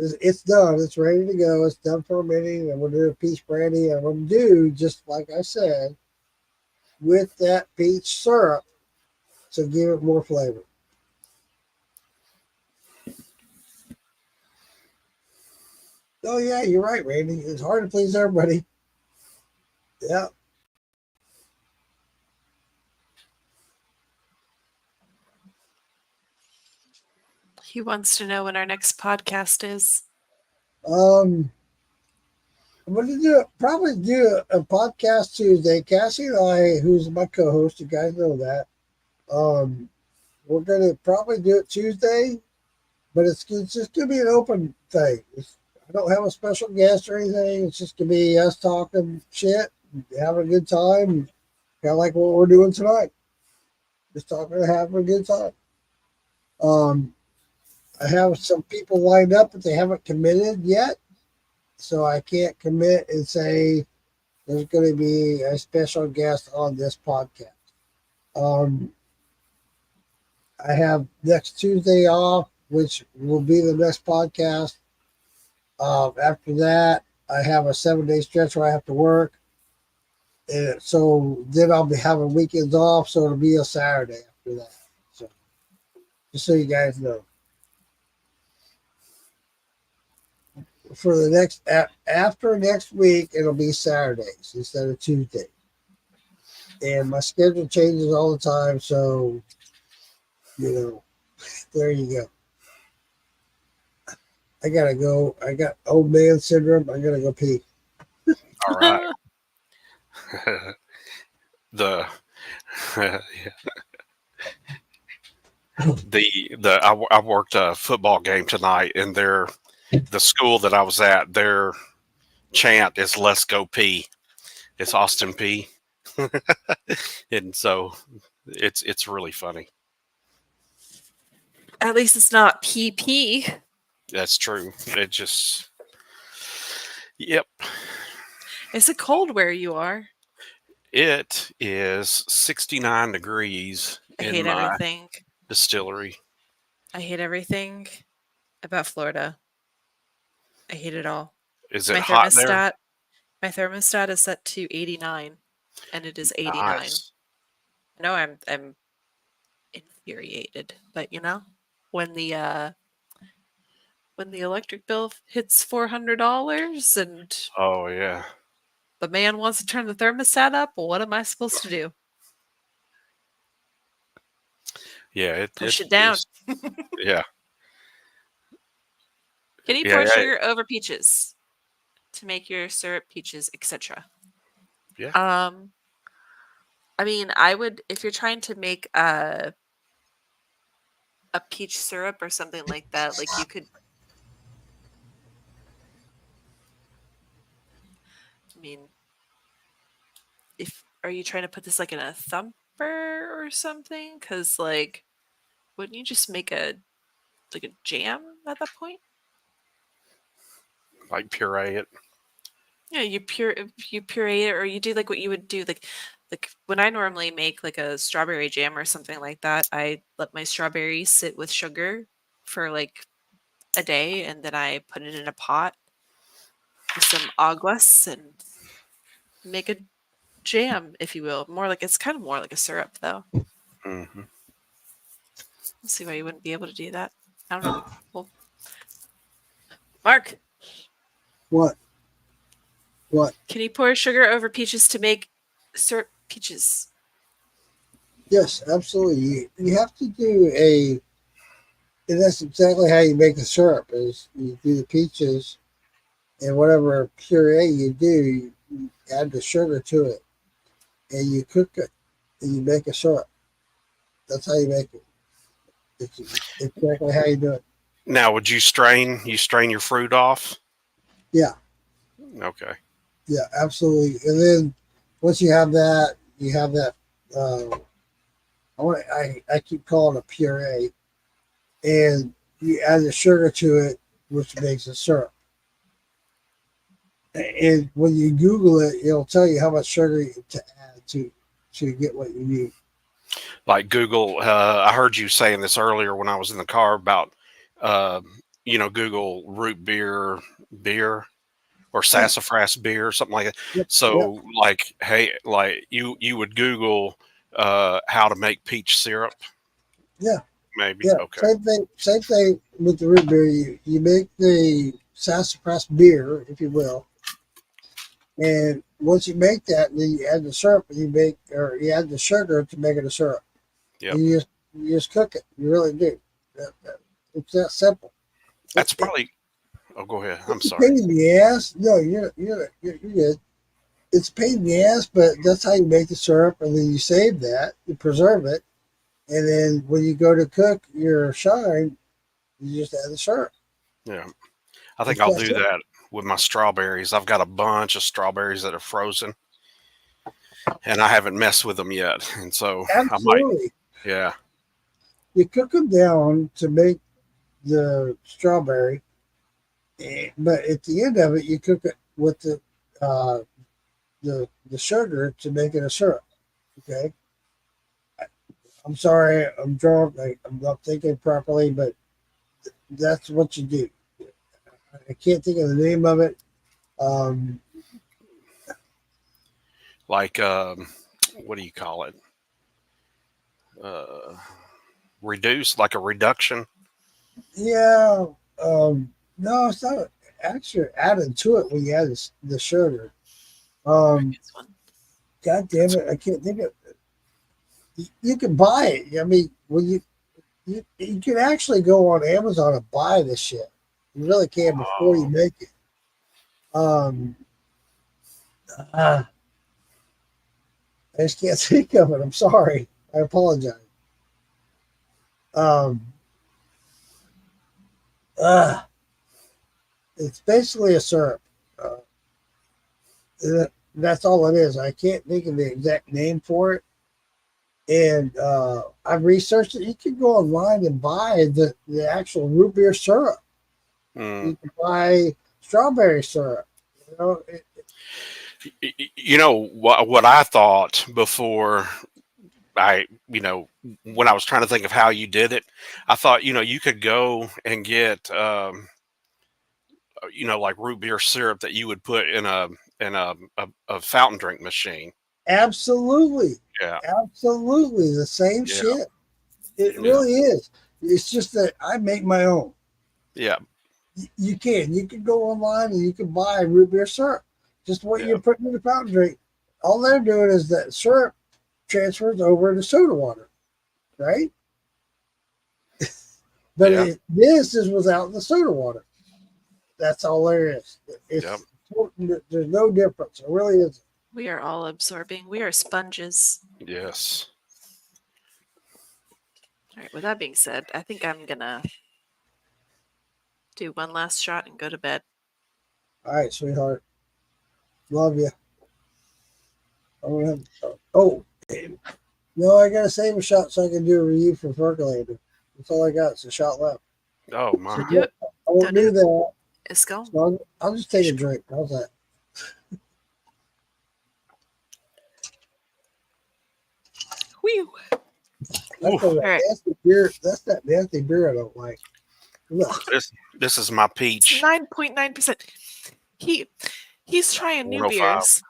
it's done. It's ready to go. It's done fermenting. I'm going to do a peach brandy. And I'm going to do just like I said with that peach syrup to give it more flavor. Oh yeah, you're right, Randy. It's hard to please everybody. Yeah. He wants to know when our next podcast is. I'm going to probably do a podcast Tuesday. Cassie and I, who's my co-host, you guys know that. Um, we're going to probably do it Tuesday, but it's just going to be an open thing. I don't have a special guest or anything. It's just going to be us talking shit, having a good time, kind of like what we're doing tonight. Just talking and having a good time. Um, I have some people lined up, but they haven't committed yet. So I can't commit and say there's going to be a special guest on this podcast. Um, I have next Tuesday off, which will be the next podcast. After that, I have a 7-day stretch where I have to work. And so then I'll be having weekends off. So it'll be a Saturday after that. So just so you guys know. For the next, after next week, it'll be Saturdays instead of Tuesdays. And my schedule changes all the time. So You know, there you go. I gotta go. I got old man syndrome. I gotta go pee. All right. the I worked a football game tonight, and the school that I was at, their chant is "Let's go P." It's Austin P, and so it's really funny. At least it's not PP. That's true. It just yep. Is it cold where you are? It is 69 degrees I in hate my everything. distillery. I hate everything about Florida. I hate it all. Is it My hot there? thermostat, my thermostat is set to 89, and it is 89. Nice. I know I'm infuriated, but when the electric bill hits $400 and Oh yeah. the man wants to turn the thermostat up, well, what am I supposed to do? Yeah, Push it down. yeah. Can you Yeah, pour yeah, sugar over peaches to make your syrup, peaches, etc.? yeah. I mean, I would if you're trying to make a peach syrup or something like that, like you could. I mean, if are you trying to put this like in a thumper or something? Because like, wouldn't you just make a jam at that point? Like puree it. Yeah, you puree it, or you do like what you would do like when I normally make like a strawberry jam or something like that. I let my strawberries sit with sugar for like a day, and then I put it in a pot with some aguas and make a jam, if you will. More like it's kind of more like a syrup, though. Hmm. Let's see why you wouldn't be able to do that. I don't know. Well, Mark, What? What? can you pour sugar over peaches to make syrup peaches? Yes, absolutely. You have to do and that's exactly how you make the syrup. Is you do the peaches and whatever puree you do, you add the sugar to it, and you cook it, and you make a syrup. That's how you make it. It's exactly how you do it. Now, would you strain your fruit off? Yeah, Okay. yeah, absolutely. And then once you have that, you have that. Uh, I keep calling it puree, and you add the sugar to it, which makes a syrup. And when you Google it, it'll tell you how much sugar to add to get what you need. Like Google, I heard you saying this earlier when I was in the car about, uh, Google root beer or Yeah, sassafras beer or something like that. yep, yep, So, like, hey, like you would Google how to make peach syrup, yeah, maybe. yeah. Okay. Same thing with the root beer. You make the sassafras beer, if you will, and once you make that, then you add the syrup, and you add the sugar to make it a syrup. Yep. And you just cook it. You really do. It's that simple. It, That's it, probably. Oh, go ahead. I'm it's a sorry. pain in the ass. No, you're good. It's a pain in the ass, but that's how you make the syrup, and then you save that, you preserve it, and then when you go to cook your shine, you just add the syrup. Yeah. I think It's I'll that do simple. that with my strawberries. I've got a bunch of strawberries that are frozen, and I haven't messed with them yet. And so I might. Absolutely. Yeah. You cook them down to make the strawberry, but at the end of it, you cook it with uh, the sugar to make it a syrup. Okay. I'm sorry, I'm drunk. I'm not thinking properly, but that's what you do. I can't think of the name of it. Um, Like, what do you call it? Uh, Reduce, like a reduction. yeah, no, it's not actually added to it when you add the sugar. Um, This one. God damn it, I can't think of. You can buy it. I mean, when you You can actually go on Amazon and buy this shit. You really can before you make it. Um, I just can't think of it. I'm sorry. I apologize. Um, uh, it's basically a syrup. Uh, that's all it is. I can't think of the exact name for it. And I've researched it. You can go online and buy the actual root beer syrup. Mm. You can buy strawberry syrup. You know, You know what I thought before when I was trying to think of how you did it, I thought, you could go and get, like root beer syrup that you would put in a fountain drink machine. absolutely, Yeah. absolutely the same Yeah. shit. It Yeah. really is. It's just that I make my own. Yeah. You can go online and you can buy root beer syrup. Just what Yeah. you're putting in the fountain drink. All they're doing is that syrup transfers over into soda water, right? But Yeah. this is without the soda water. That's all there is. Yep. There's no difference. It really isn't. We are all absorbing. We are sponges. Yes. All right. With that being said, I think I'm gonna do one last shot and go to bed. All right, sweetheart. Love you. Oh, no, I gotta save a shot so I can do a review for Percolator. That's all I got. It's a shot left. Oh my. So do it. I won't Don't do do it. that. It's gone. So I'll just take a drink. How's that? Whew. That's Oof. that right. nasty beer. That's that nasty beer I don't like. Look, This is my peach. 9.9%. He's trying new 105. beers.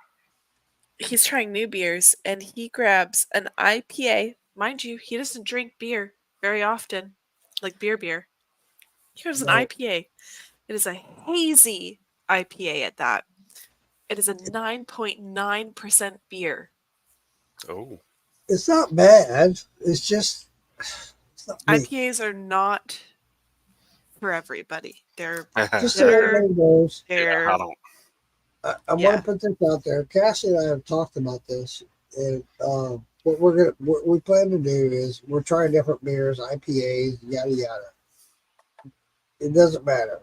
He's trying new beers, and he grabs an IPA. Mind you, he doesn't drink beer very often, like beer. He grabs an no, IPA. It is a hazy IPA at that. It is a 9.9% beer. Oh. it's not bad. It's just it's not me. IPAs are not for everybody. They're Just so bitter. everybody knows, They're I don't. I Yeah. want to put this out there. Cassie and I have talked about this, and what we plan to do is we're trying different beers, IPAs, yada yada. It doesn't matter.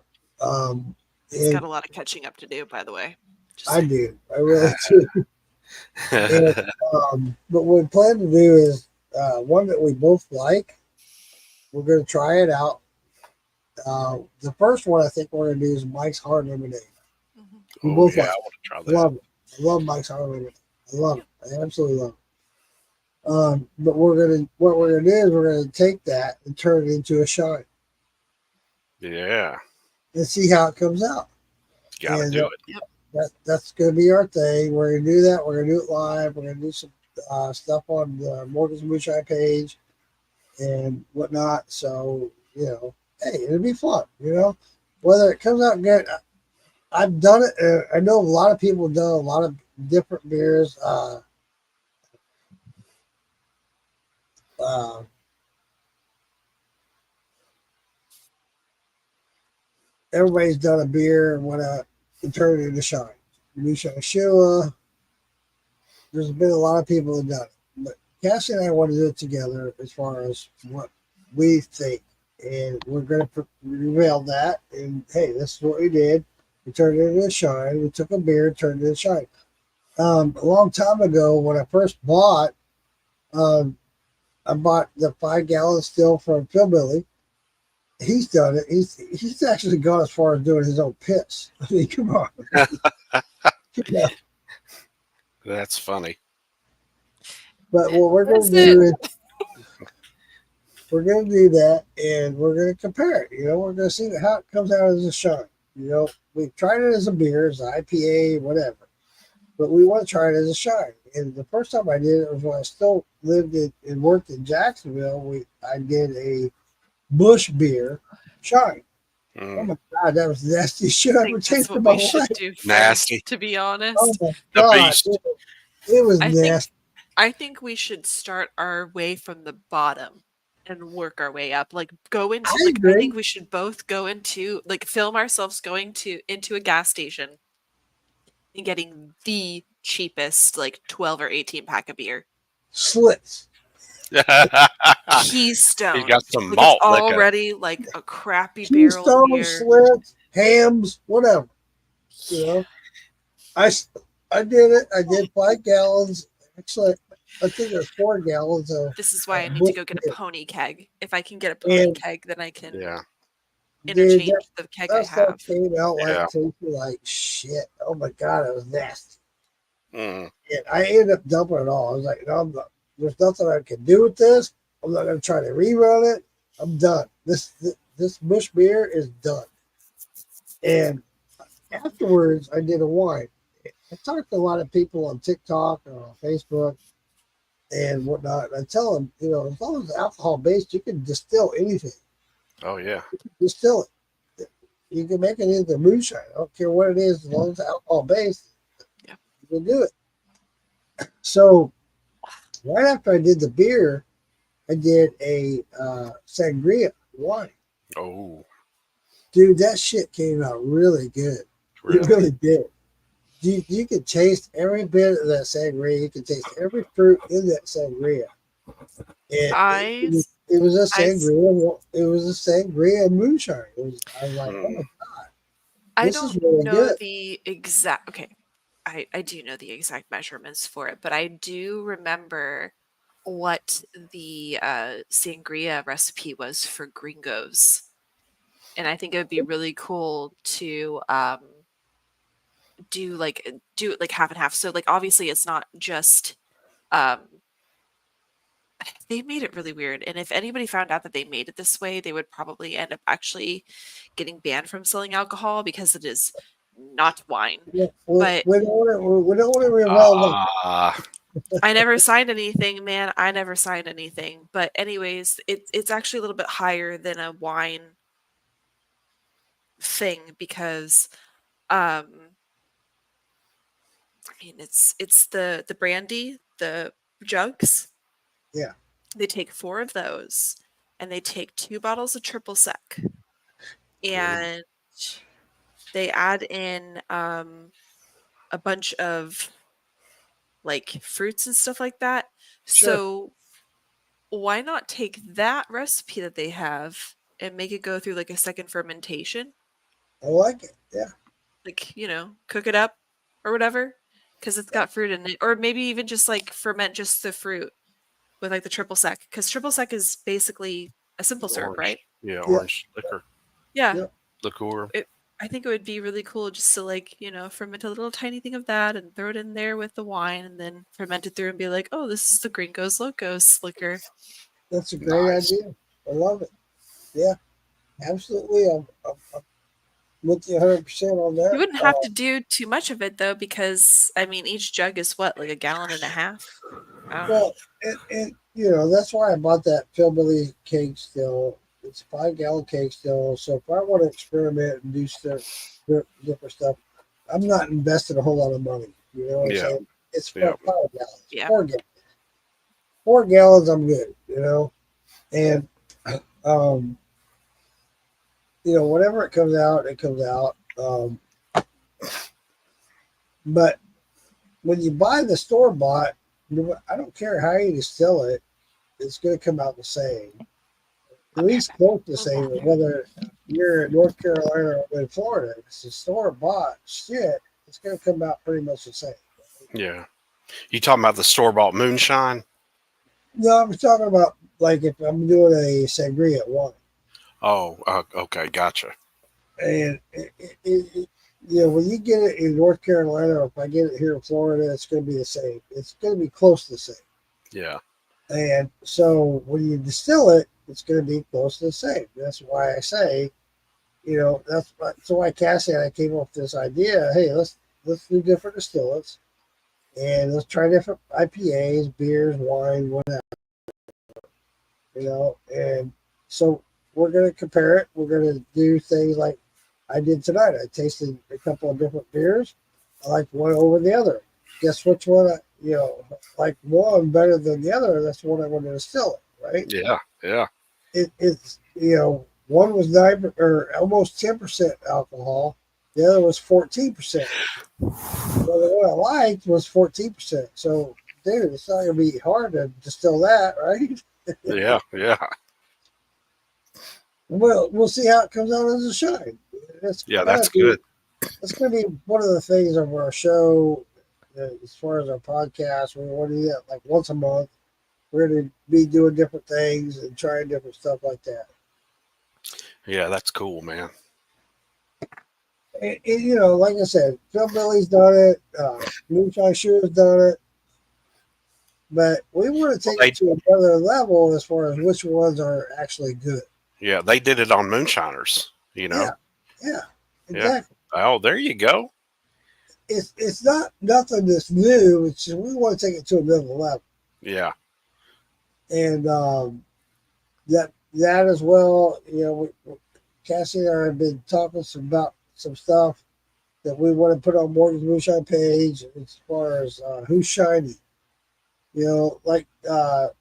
He's got And a lot of catching up to do, by the way. Just I saying. do, I really do. And, but what we plan to do is one that we both like. We're going to try it out. The first one I think we're going to do is Mike's Hard Lemonade. Mhm. We Oh both yeah, like I it. want to try I that. love it. I love Mike's Hard Lemonade. I love it. I absolutely love it. But what we're gonna do is we're gonna take that and turn it into a shine Yeah, and see how it comes out. gotta And do it. that's gonna be our thing. We're gonna do that. We're gonna do it live. We're gonna do some stuff on the Morgan's Moonshine page and whatnot. So hey, it'll be fun. Whether it comes out good. I've done it. I know a lot of people have done a lot of different beers. Uh, everybody's done a beer and went out and turned it into shine. Moonshine Shua. There's been a lot of people that done it. But Cassie and I want to do it together as far as what we think. And we're going to reveal that. And hey, this is what we did. We turned it into a shine. We took a beer and turned it into shine. A long time ago, when I first bought, I bought the 5 gallon still from Philbilly. He's done it. He's actually gone as far as doing his own piss. I mean, come on. Yeah. That's funny. But what we're going That's to do it. is we're going to do that, and we're going to compare it. We're going to see how it comes out as a shine. We tried it as a beer, as an IPA, whatever, but we want to try it as a shine. And the first time I did it was when I still lived and worked in Jacksonville. I did a Bush beer shine. Oh Mm, my god, that was the nastiest shit I I ever think that's tasted in what my we should life. do first, Nasty. to be Oh honest. my the god, beast. it was I nasty. think we should start our way from the bottom and work our way up. Like go into I I agree. think we should both go into film ourselves going into a gas station and getting the cheapest 12 or 18 pack of beer. Slits. Keystone. He's got some It's malt liquor. already a crappy barrel Keystone, beer. slits, hams, whatever. You know, I did it. I did 5 gallons. Actually, I think it was 4 gallons of This is why I need to Busch go get a beer. pony keg. If I can get a pony And keg, then I can Yeah. dude, interchange the keg I that stuff have. came out Yeah. tasted like shit. Oh my god, it was nasty. Mm. And I ended up dumping it all. I was like, no, there's nothing I can do with this. I'm not going to try to rerun it. I'm done. This Busch beer is done. And afterwards, I did a wine. I talked to a lot of people on TikTok or on Facebook and whatnot. And I tell them, as long as it's alcohol based, you can distill anything. Oh yeah. Distill it. You can make it into moonshine. I don't care what it is, as long as it's alcohol based. Yeah. You can do it. So right after I did the beer, I did a sangria wine. Oh, Dude, that shit came out really good. really? It really did. You could taste every bit of that sangria. You could taste every fruit in that sangria. And I it was a I sangria. It was a sangria moonshine. I was like, oh my god, I this is don't really know good. the exact okay. I do know the exact measurements for it, but I do remember what the sangria recipe was for gringos. And I think it would be really cool to do it like half and half. So obviously it's not just um they made it really weird. And if anybody found out that they made it this way, they would probably end up actually getting banned from selling alcohol because it is not wine. Yeah, But we don't want to revolve on. I never signed anything, man. I never signed anything. But anyways, it's actually a little bit higher than a wine thing because I mean it's the brandy, the jugs. Yeah. They take 4 of those and they take 2 bottles of triple sec and they add in a bunch of fruits and stuff like that. Sure. So why not take that recipe that they have and make it go through a second fermentation? I like it. Yeah. Cook it up or whatever because it's got fruit in it, or maybe even just ferment just the fruit with the triple sec because triple sec is basically a simple syrup, Orange. right? Yeah, orange liquor. Yeah. Yeah. Liqueur. I think it would be really cool just to ferment a little tiny thing of that and throw it in there with the wine and then ferment it through and be like, oh, this is the Gringos Locos liquor. That's a great idea. I love it. Yeah, absolutely. I'm with you 100% on that. You wouldn't have to do too much of it though, because I mean, each jug is what, a gallon and a half? I don't know. Well, and that's why I bought that Pillbilly cake still. It's a 5-gallon cake still. So if I want to experiment and do stuff, different stuff, I'm not investing a whole lot of money. You know what I'm saying? It's 5 gallons. Yeah. 4 gallons. 4 gallons, I'm good. And whenever it comes out, it comes out. But when you buy the store bought, I don't care how you distill it, it's going to come out the same. At least close to the same, whether you're in North Carolina or in Florida. If it's a store bought shit, it's going to come out pretty much the same. Yeah. You talking about the store bought moonshine? No, I'm talking about if I'm doing a sangria wine. Oh, okay, gotcha. And when you get it in North Carolina, or if I get it here in Florida, it's going to be the same. It's going to be close to the same. Yeah. And so when you distill it, it's going to be close to the same. That's why I say, that's why Cassie and I came up with this idea. Hey, let's do different distillants, and let's try different IPAs, beers, wine, whatever. And so we're going to compare it. We're going to do things like I did tonight. I tasted a couple of different beers. I liked one over the other. Guess which one like one better than the other? That's the one I want to distill it, right? Yeah. it's one was 9 or almost 10% alcohol, the other was 14%. Well, the one I liked was 14%. So, dude, it's not gonna be hard to distill that, right? Yeah, yeah, Well, we'll see how it comes out as a shine. That's yeah. kind That's of be good. that's going to be one of the things of our show, as far as our podcast. We want to do that like once a month. We're going to be doing different things and trying different stuff like that. Yeah, that's cool, man. Like I said, Phil Billy's done it. Moonshine Shoe's done it. But we want to Well, take it to another level as far as which ones are actually good. they did it on Moonshiners. Yeah, yeah, Yeah. exactly. Oh, there you go. It's not nothing that's new. It's just we want to take it to another level. Yeah. And that as well. Cassie and I have been talking about some stuff that we want to put on Morgan's Moonshine page as far as who's shiny. Like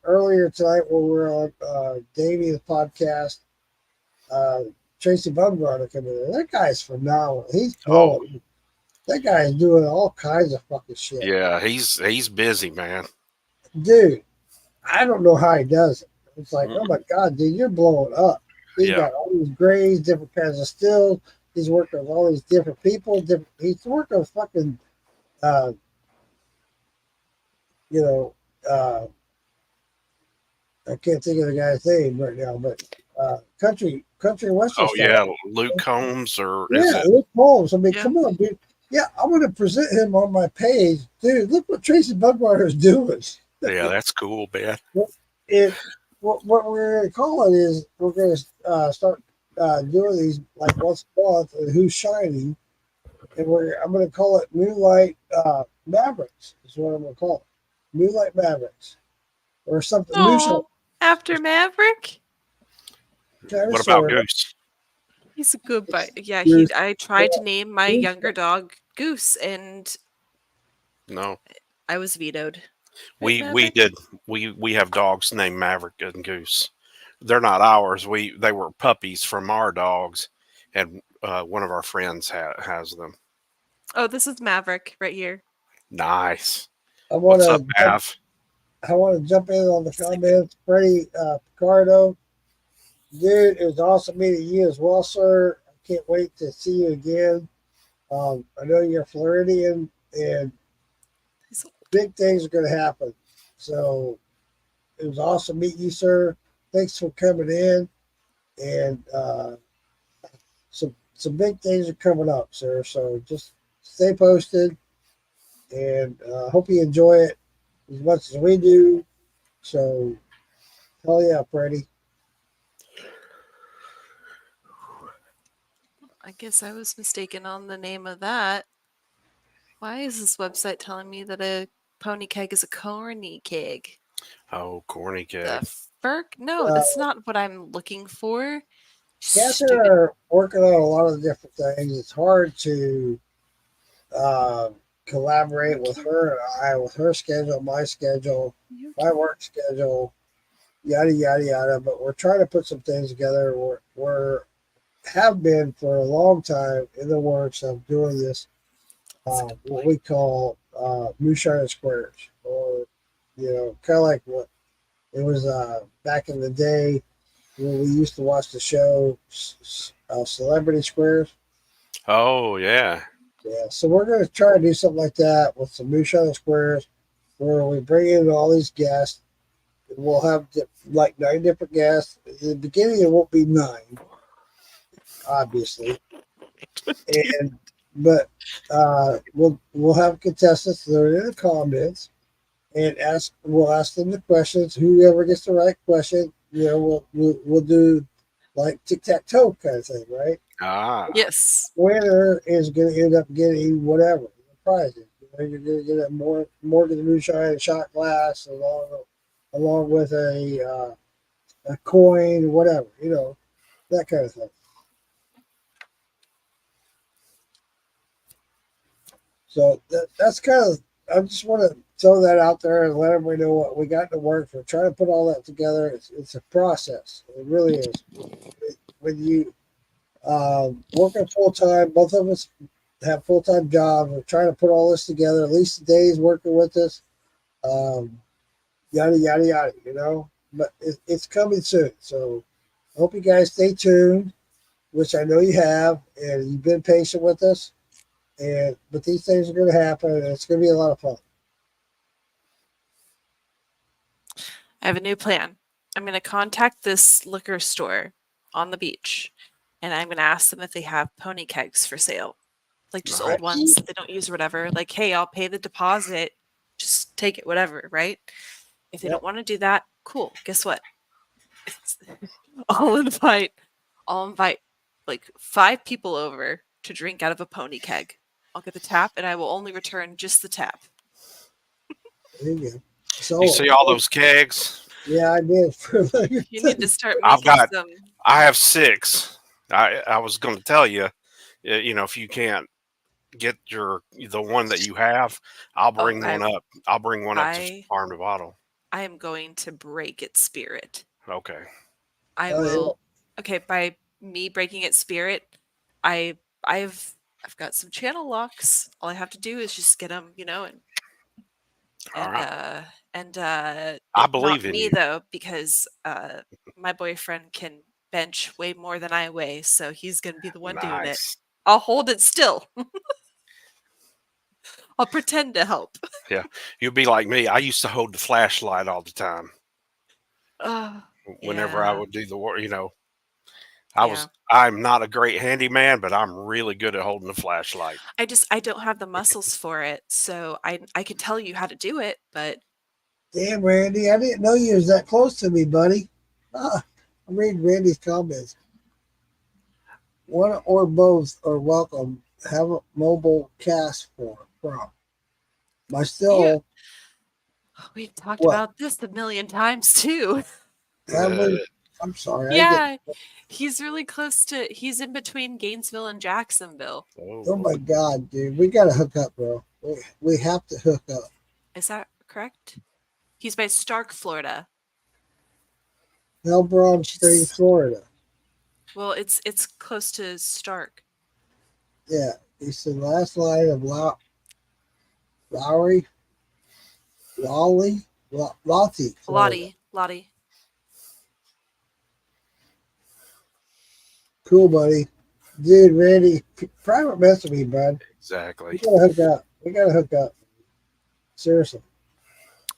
earlier tonight when we were on Damien's podcast, uh, Tracy Bumgarner came in there. That guy's phenomenal. He's Oh, blowing. That guy is doing all kinds of fucking shit. yeah. He's busy, man. Dude, I don't know how he does it. It's like, Mm, oh my God, dude, you're blowing up. He's yeah. got all these grades, different kinds of stills. He's working with all these different people. He's working with fucking, uh, you know, uh, I can't think of the guy's name right now, but country western Oh, stuff. yeah. Luke Combs, or is Yeah, it? Luke Holmes. I mean, Yeah. come on, dude. Yeah, I'm going to present him on my page, dude. Look what Tracy Bugwater is doing. Yeah, that's cool, man. It what we're going to call it is we're going to start doing these like once a month. And who's shining? And I'm going to call it Moonlight Mavericks. Is what I'm going to call it. Moonlight Mavericks or something. Moonshine Oh, after Maverick, kind of What about sort of. Goose? he's a good bite. Yeah, Goose. I tried to name my Goose. younger dog Goose, and No. I was vetoed. We Maverick? did we have dogs named Maverick and Goose. They're not ours. They were puppies from our dogs, and one of our friends has them. Oh, this is Maverick right here. Nice. I want What's up, to Mav? jump in on the comments. Freddie Picardo, dude, it was awesome meeting you as well, sir. I can't wait to see you again. I know you're Floridian, and He's big things are going to happen. So it was awesome meeting you, sir. Thanks for coming in, and some big things are coming up, sir. So just stay posted, and hope you enjoy it as much as we do. So hell yeah, Freddie. I guess I was mistaken on the name of that. Why is this website telling me that a pony keg is a corny keg? Oh, corny The keg. Ferk? No, that's not what I'm looking for. Cass and I Stupid. are working on a lot of different things. It's hard to collaborate with her and I, with her schedule, my schedule, my work schedule, yada yada yada. But we're trying to put some things together. We're have been for a long time in the works of doing this, what we call Moonshine Squares, or kind of like what it was back in the day when we used to watch the show Celebrity Squares. Oh, yeah. Yeah, so we're going to try to do something like that with some Moonshine Squares, where we bring in all these guests. We'll have like 9 different guests. In the beginning, it won't be 9, obviously, but we'll have contestants that are in the comments and we'll ask them the questions. Whoever gets the right question, we'll do like tic tac toe kind of thing, right? Ah, Yes. Winner is going to end up getting whatever the prize is. You're going to get a Morgan Moonshine shot glass along with a coin, whatever, that kind of thing. So that's kind of I just want to throw that out there and let everybody know what we got to work. We're trying to put all that together. It's a process. It really is. When you working full time, both of us have full time jobs. We're trying to put all this together. At least Dave's working with us. Um, Yada yada yada. You know, but it's coming soon. So I hope you guys stay tuned, which I know you have, and you've been patient with us. But these things are going to happen, and it's going to be a lot of fun. I have a new plan. I'm going to contact this liquor store on the beach, and I'm going to ask them if they have pony kegs for sale, like just old Nice. ones that they don't use or whatever. Like, hey, I'll pay the deposit, just take it, whatever, right? If they Yep. don't want to do that, cool. Guess what? I'll invite, I'll invite like 5 people over to drink out of a pony keg. I'll get the tap, and I will only return just the tap. There you go. So You see all those kegs? yeah, I did. You need to start I've making got- some. I have 6. I was going to tell you, you know, if you can't get the one that you have, I'll bring one up. I'll bring one up to Farm to Bottle. I am going to break its spirit. Okay. I Oh, yeah. will. Okay, by me breaking its spirit, I've got some channel locks. All I have to do is just get them, you know, All right. I believe not in me you. though, because my boyfriend can bench way more than I weigh, so he's gonna be the one doing it. Nice. I'll hold it still. I'll pretend to help. Yeah. You'll be like me. I used to hold the flashlight all the time. Whenever I Yeah. would do the work, you know, Yeah. I'm not a great handyman, but I'm really good at holding the flashlight. I don't have the muscles for it, so I can tell you how to do it, but Damn, Randy, I didn't know you was that close to me, buddy. I'm reading Randy's comments. One or both are welcome. Have a mobile cast from. But still, we've talked what? about this a million times too. Have we? I'm sorry. Yeah, he's really close to. He's in between Gainesville and Jacksonville. Oh my God, dude, we gotta hook up, bro. We have to hook up. Is that correct? He's by Stark, Florida. Elbron Springs, Florida. Well, it's close to Stark. Yeah, it's the last line of Lottie. Lottie. Cool, buddy. Dude, Randy, private message me, bud. Exactly. We gotta hook up. Seriously.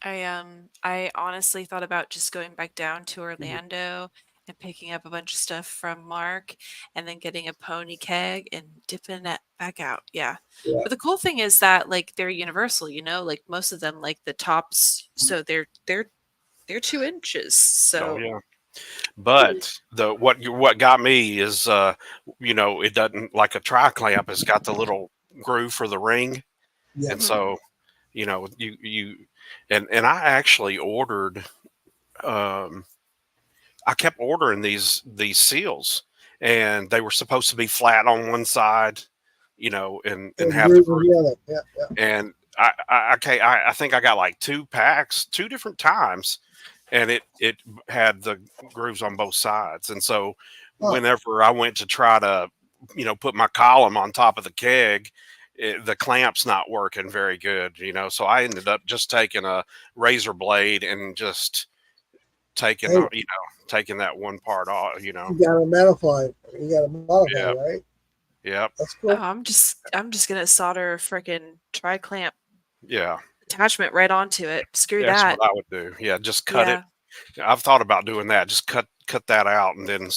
I honestly thought about just going back down to Orlando and picking up a bunch of stuff from Mark and then getting a pony keg and dipping that back out. Yeah. But the cool thing is that like they're universal, you know, like most of them like the tops, so they're 2 inches. So Oh yeah. But what got me is you know, it doesn't like a tri clamp. It's got the little groove for the ring, Yeah. and so you know and I actually ordered. I kept ordering these seals, and they were supposed to be flat on one side, you know, and have the groove. Yeah. And I think I got like 2 packs, 2 different times, and it had the grooves on both sides. And so whenever I went to try to, you know, put my column on top of the keg, the clamp's not working very good, you know. So I ended up just taking a razor blade and just taking, you know, taking that one part off, you know. You got to modify, right? Yep. That's cool. oh, I'm just gonna solder a freaking tri-clamp Yeah. attachment right onto it. Screw That's that. what I would do. Yeah, just cut it. I've thought about doing that. Just cut that out and then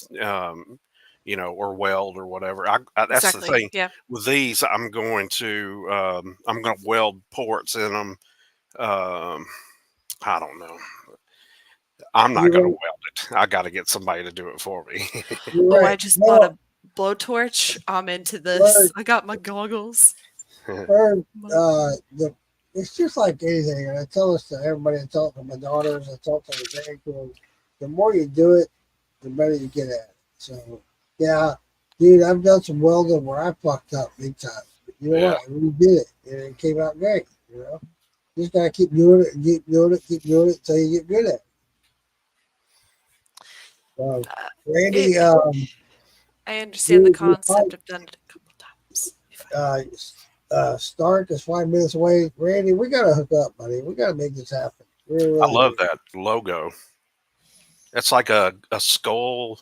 you know, or weld or whatever. That's the thing. Yeah. With these, I'm going to weld ports in them. I don't know. I'm not going to weld it. I got to get somebody to do it for me. Right. I just bought a blowtorch. I'm into this. I got my goggles. It's just like anything, and I tell this to everybody. I tell it to my daughters. I tell it to the grandkids. The more you do it, the better you get at it. So, yeah, dude, I've done some welding where I fucked up big time. But you know what? We did it, and it came out great. You know. You just gotta keep doing it and keep doing it, keep doing it until you get good at it. Uh, Randy, it, I understand the concept. I've done it a couple times. Stark is 5 minutes away. Randy, we gotta hook up, buddy. We gotta make this happen. We I really love do. that logo. It's like a skull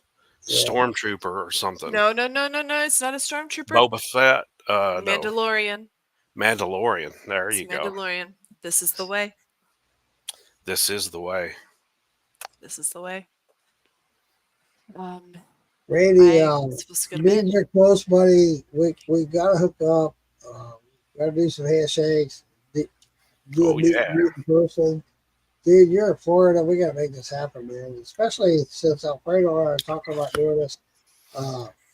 Yeah. stormtrooper or something. No. It's not a stormtrooper. Boba Fett. No. Mandalorian. Mandalorian. There It's you go. Mandalorian. This is the way. This is the way. This is the way. Randy, I'm supposed to go to me bed. and you're close, buddy. We gotta hook up. Gotta do some handshakes. Do Oh, a meet yeah. and greet in person. Dude, you're in Florida. We gotta make this happen, man. Especially since Alfredo and I are talking about doing this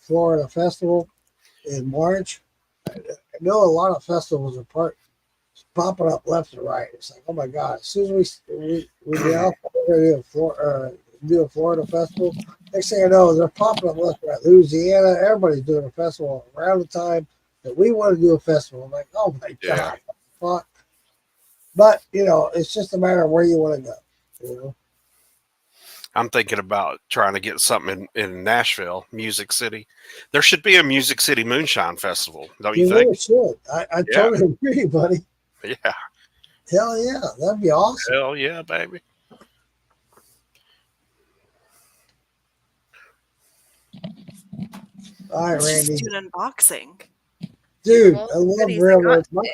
Florida festival in March. I know a lot of festivals are popping up left and right. It's like, oh my god! As soon as we get out, we're gonna do a Florida festival. Next thing I know, they're popping up left and right. Louisiana, everybody's doing a festival around the time that we want to do a festival. I'm like, oh my Yeah. god, fuck! But it's just a matter of where you want to go. You know, I'm thinking about trying to get something in Nashville, Music City. There should be a Music City Moonshine Festival, don't you you think? really should. I Yeah. totally agree, buddy. Yeah. Hell yeah, that'd be awesome. Hell yeah, baby. All right, Let's Randy. just do an unboxing. Dude, All I the love goodies I got railroads. today.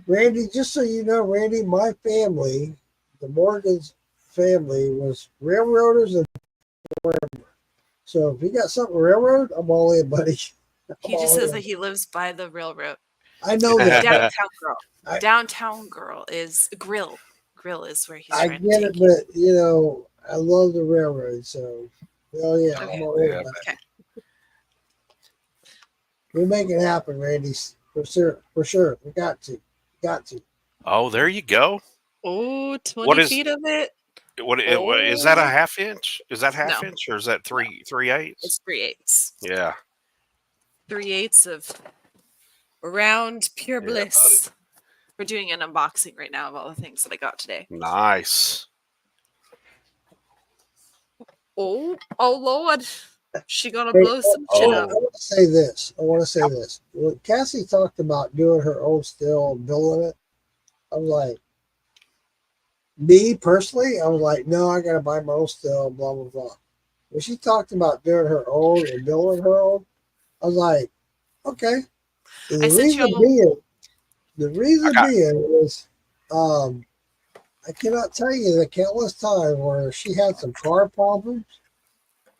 Randy, just so you know, Randy, my family, the Morgan's family, was railroaders and forever. So if you got something railroad, I'm all in, buddy. He just says that he lives by the railroad. I know that. Downtown girl. I- Downtown girl is grill. Grill is where he's I trying to get take it, you. but I love the railroad. So, hell yeah, Okay. I'm all in. Yeah. buddy. Okay. We make it happen, Randy. For sure. For sure. We got to. Got to. Oh, there you go. Oh, 20 What is- feet of it. What is that? A Oh. half inch? Is that half No. inch or is that three eighths? It's 3/8. Yeah. 3/8 of round pure Yeah, bliss. We're doing an unboxing right now of all the things that I got today. Nice. Oh Lord. She gonna Hey, blow some shit oh. up. I want to say this. When Cassie talked about doing her own still and building it, I was like, me personally, I was like, no, I got to buy my own still, blah, blah, blah. When she talked about doing her own and building her own, I was like, okay. And I sent you the reason Okay. being is, I cannot tell you the countless times where she had some car problems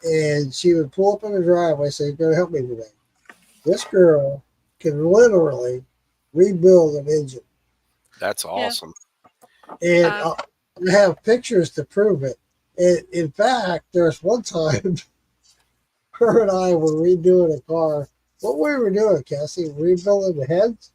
and she would pull up in the driveway and say, you're going to help me today. This girl can literally rebuild an engine. That's awesome. And I have pictures to prove it. And in fact, there's one time her and I were redoing a car. What we were doing, Cassie? Rebuilding the heads?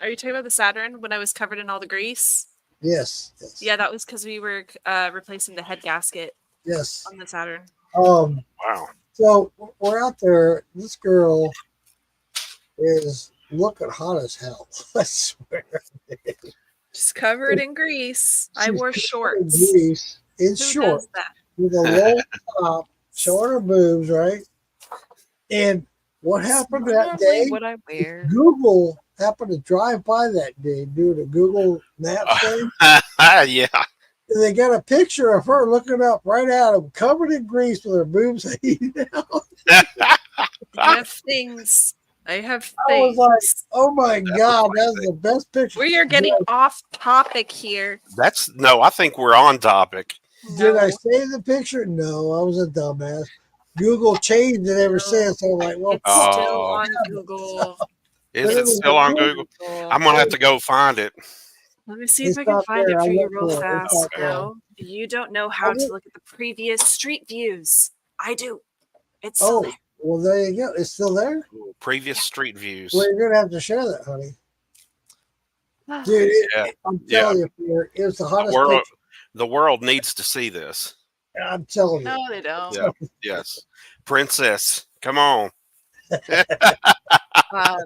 Are you talking about the Saturn when I was covered in all the grease? Yes. Yeah, that was because we were replacing the head gasket Yes. on the Saturn. Wow. So we're out there. This girl is looking hot as hell. I swear. Just covered in grease. I She's wore covered in shorts. grease, in Who shorts, does that? with a low top, showing her boobs, right? And what happened that Normally day? what I wear. Google happened to drive by that day, doing a Google Maps thing, Yeah. and they got a picture of her looking up right at him, covered in grease with her boobs hanging out. I have things. I have I was things. like, oh my God, that's the best picture. We are getting off topic here. I think we're on topic. Did I No, save the picture? No, I was a dumbass. Google changed it ever No. since. I'm like, well, it's Oh. still on Google. Is it still on Google? I'm gonna have to go find it. Let me see if It's I can not find there. it I for you looked real for it. It's fast. not there. No, you don't know how to look at the previous street views. I do. It's still oh, there. well, there you go. It's still there. Previous street views. Well, you're gonna have to share that, honey. Dude, Yeah. I'm telling you, Pierre, it was the The hottest world, picture. the world needs to see this. I'm telling you. No, they don't. Yeah. Yes. Princess, come on. Um,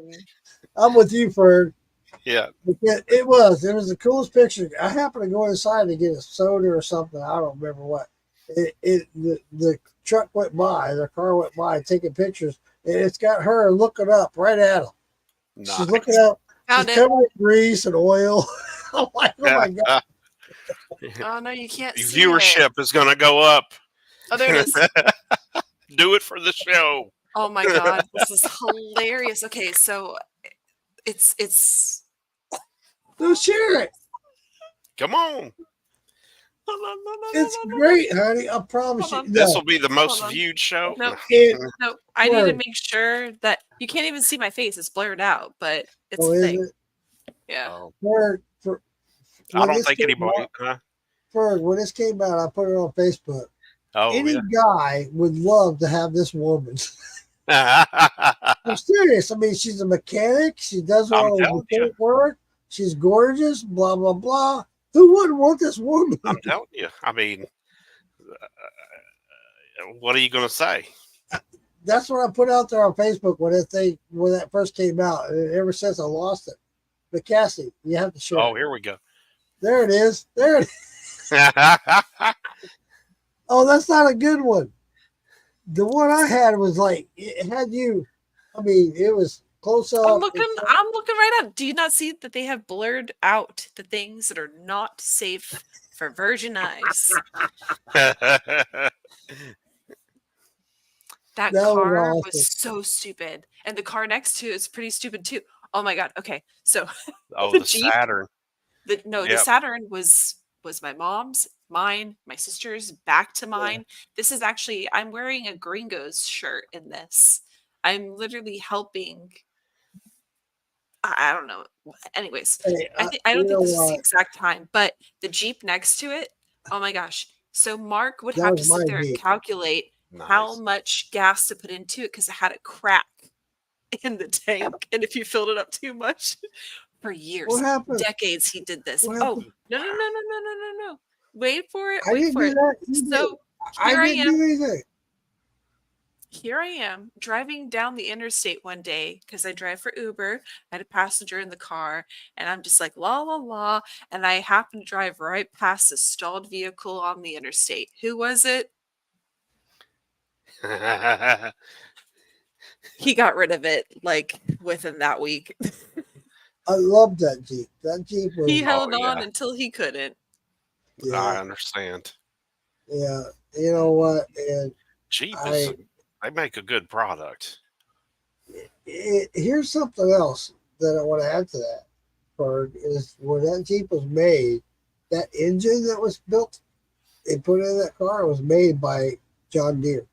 I'm with you, Fern. Yeah. It was the coolest picture. I happened to go inside to get a soda or something. I don't remember what. The truck went by, the car went by, taking pictures, and it's got her looking up right at him. She's looking Nice. up. She's Found it. covered in grease and oil. I'm like, oh my god! Oh no, you can't see it. Viewership is going to go up. Oh, there it is. Do it for the show. Oh my god, this is hilarious. Okay, so it's No, share it. Come on. It's great, honey. I promise you. Hold on. This No, will be the most Hold on. viewed show. No. it, No, I need to Word. make sure that you can't even see my face. It's blurred out, but it's oh, a is thing. it? Yeah. Oh, For I when don't this think came anybody. out- Huh? when this came out, I put it on Facebook. Oh, Any guy would love to have this woman. yeah. I'm serious. I mean, she's a mechanic. She does I'm all the telling you. mechanic work. She's gorgeous. Blah blah blah. Who wouldn't want this woman? I'm telling you. I mean, what are you going to say? That's what I put out there on Facebook when that first came out. And ever since I lost it. But Cassie, you have to share. Oh, it. here we go. There it is. There it is. Oh, that's not a good one. The one I had was like it had you. I mean, it was close up. I'm looking right at. Do you not see that they have blurred out the things that are not safe for virgin eyes? That That was car awesome. was so stupid. And the car next to it is pretty stupid too. Oh my god. Okay. So Oh, the the Jeep, Saturn. the Yep. Saturn was my mom's, mine, my sister's, back to mine. This is actually I'm wearing a Gringos shirt in this. I'm literally helping. I don't know. Anyways, Hey, I don't you think know this is the what? exact time, but the Jeep next to it. Oh my gosh. So Mark would That have was to sit my there and Jeep. calculate how Nice. much gas to put into it because it had a crack in the tank, and if you filled it up too much, for years, What happened? decades, he did this. What Oh happened? no! Wait for it. I Wait didn't for do it. that. You did. So I here I didn't am. do anything. Here I am driving down the interstate one day because I drive for Uber. I had a passenger in the car, and I'm just like la la la, and I happen to drive right past a stalled vehicle on the interstate. Who was it? He got rid of it like within that week. I love that Jeep. That Jeep was. He held on yeah. until he couldn't. I Yeah, understand. yeah. You know what? And Jeep I they make a good product. here's something else that I want to add to that. Ferg, is when that Jeep was made, that engine that was built and put in that car was made by John Deere.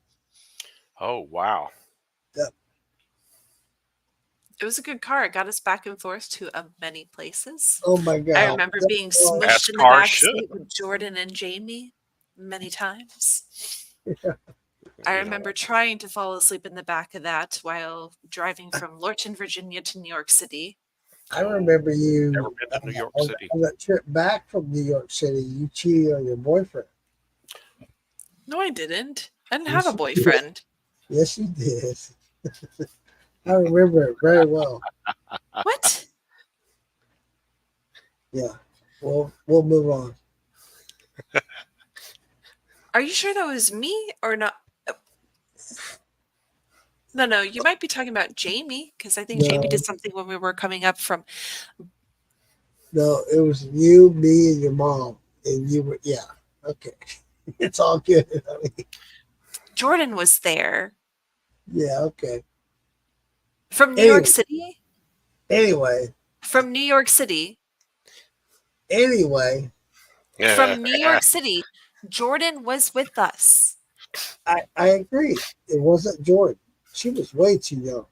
Oh, wow. It was a good car. It got us back and forth to many places. Oh my god! I remember That being was- smushed As in the cars back should. seat with Jordan and Jamie many times. Yeah. I You remember trying to fall asleep in the back of that while driving from Lorton, Virginia to New York City. I remember you Never been to New York on, City. on that trip back from New York City. You cheated on your boyfriend. No, I didn't. I didn't Yes, have a you did. boyfriend. Yes, you did. I remember it very well. What? Yeah. We'll move on. Are you sure that was me or not? No, you might be talking about Jamie because I think Jamie No. did something when we were coming up from. No, it was you, me, and your mom, and you were. Yeah. Okay. It's all good. I mean, Jordan was there yeah. Okay. from New Anyway. York City. Anyway. From New York City. Anyway. From New York City. Jordan was with us. I agree. It wasn't Jordan. She was way too young.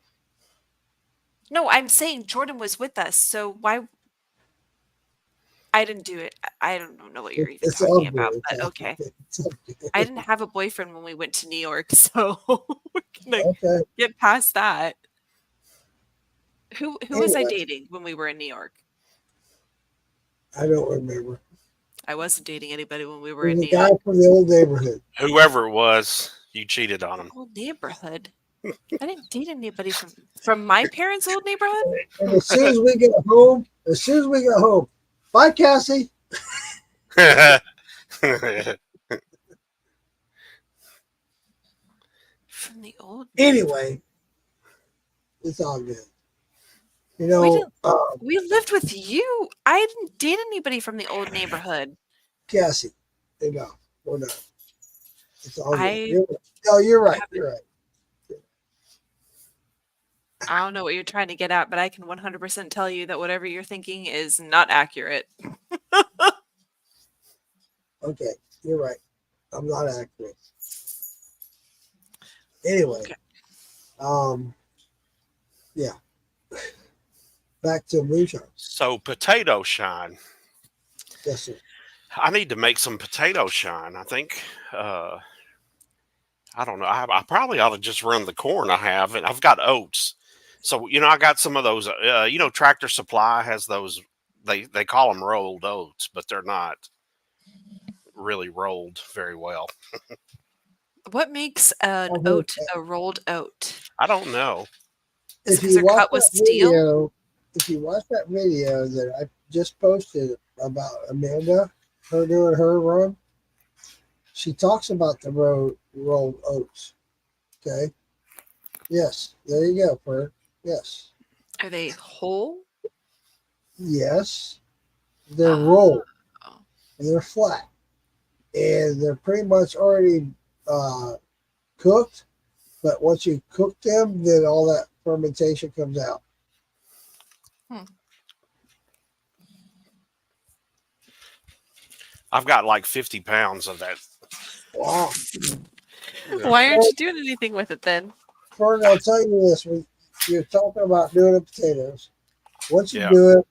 No, I'm saying Jordan was with us. So why? I didn't do it. I don't know what you're even It's all talking good. about, It's but all okay. good. It's all good. I didn't have a boyfriend when we went to New York, so we're gonna Okay. get past that. Who was I Anyway. dating when we were in New York? I don't remember. I wasn't dating anybody when we were It in was a New guy York. from the old neighborhood. Whoever it was, you cheated on him. Old neighborhood. I didn't date anybody from my parents' old neighborhood. And as soon as we get home, as soon as we get home. Bye, Cassie. From the old. Anyway, it's all good. You We know, didn't. We lived with you. I didn't date anybody from the old neighborhood. Cassie, enough. We're done. It's all good. I No, you're right. haven't. You're right. I don't know what you're trying to get at, but I can 100% tell you that whatever you're thinking is not accurate. Okay, you're right. I'm not accurate. Anyway, Okay. yeah. Back to Moonshine. So potato shine. Yes, sir. I need to make some potato shine. I think. I don't know. I probably ought to just run the corn I have, and I've got oats. So I got some of those. Tractor Supply has those. They call them rolled oats, but they're not really rolled very well. What makes an I've heard oat that. a rolled oat? I don't know. Is it If because you they're watch cut with that steel? video, that I just posted about Amanda, her doing her run, she talks about the rolled oats. Okay. Yes. There you go, Fern. Yes. Are they whole? Yes. They're Oh, rolled and they're flat. And they're pretty much already cooked. But once you cook them, then all that fermentation comes out. I've got like 50 pounds of that. Wow. why aren't you doing anything with it then? Fern, I'll tell you this. When you're talking about doing the potatoes, once you Yeah. do it,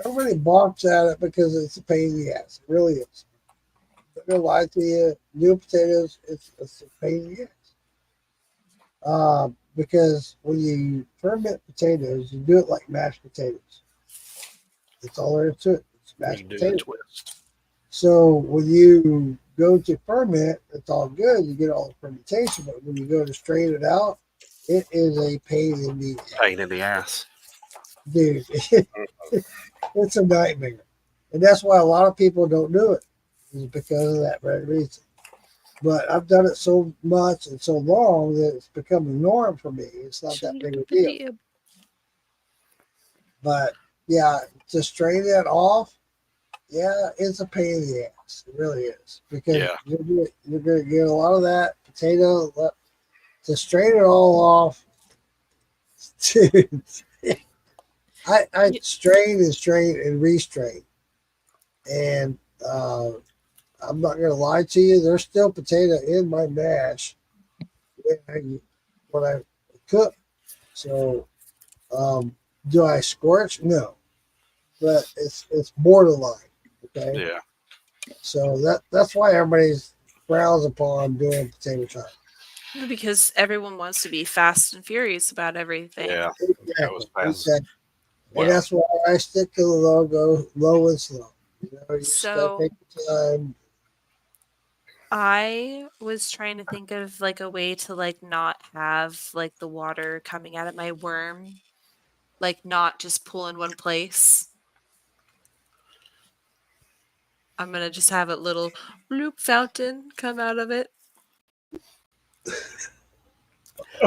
everybody balks at it because it's a pain in the ass. It really is. I'm not gonna lie to you. Doing potatoes, it's a pain in the ass. Because when you ferment potatoes, you do it like mashed potatoes. That's all there is to it. It's You mashed do the potatoes. twist. So when you go to ferment, it's all good. You get all the fermentation, but when you go to strain it out, it is a pain in the ass. Pain in the ass. Dude. It's a nightmare. And that's why a lot of people don't do it, is because of that very reason. But I've done it so much and so long that it's become a norm for me. It's not that big a deal. But yeah, to strain that off, yeah, it's a pain in the ass. It really is. Because Yeah. you're going to get a lot of that potato. To strain it all off, dude. I strain and restrain. And I'm not gonna lie to you. There's still potato in my mash when I cook. So, do I scorch? No, but it's borderline. Okay, Yeah. so that's why everybody's frowns upon doing potato chop. Because everyone wants to be fast and furious about everything. Yeah. That was Exactly. fast. Exactly. Well, And that's why I stick to the logo, low and slow. You just gotta So take your time. I was trying to think of like a way to like not have like the water coming out of my worm, like not just pull in one place. I'm gonna just have a little bloop fountain come out of it.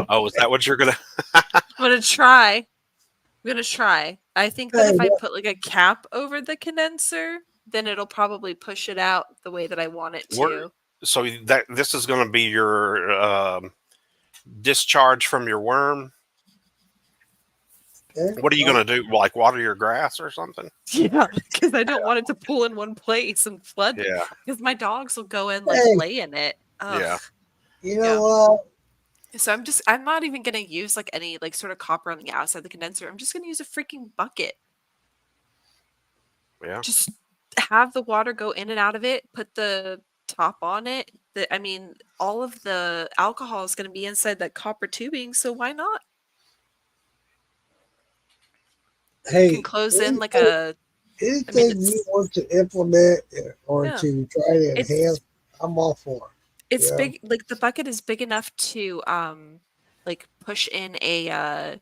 oh, is that what you're gonna? I'm gonna try. I'm gonna try. I think that Hey, if I put like a cap over the condenser, then it'll probably push it out the way that I want it Where, to. so that this is going to be your discharge from your worm. okay, What are you going to do? Like water your grass or something? Yeah, because I don't want it to pull in one place and flood. Yeah. Because my dogs will go and like Hey. lay in it. Ugh. Yeah. You know what? So I'm not even gonna use like any like sort of copper on the outside of the condenser. I'm just gonna use a freaking bucket. Yeah. Just have the water go in and out of it, put the top on it. I mean, all of the alcohol is gonna be inside that copper tubing, so why not? You Hey, can close in like a anything you it's want to implement or yeah. to try to It's enhance, I'm all for. it's Yeah. big like the bucket is big enough to like push in a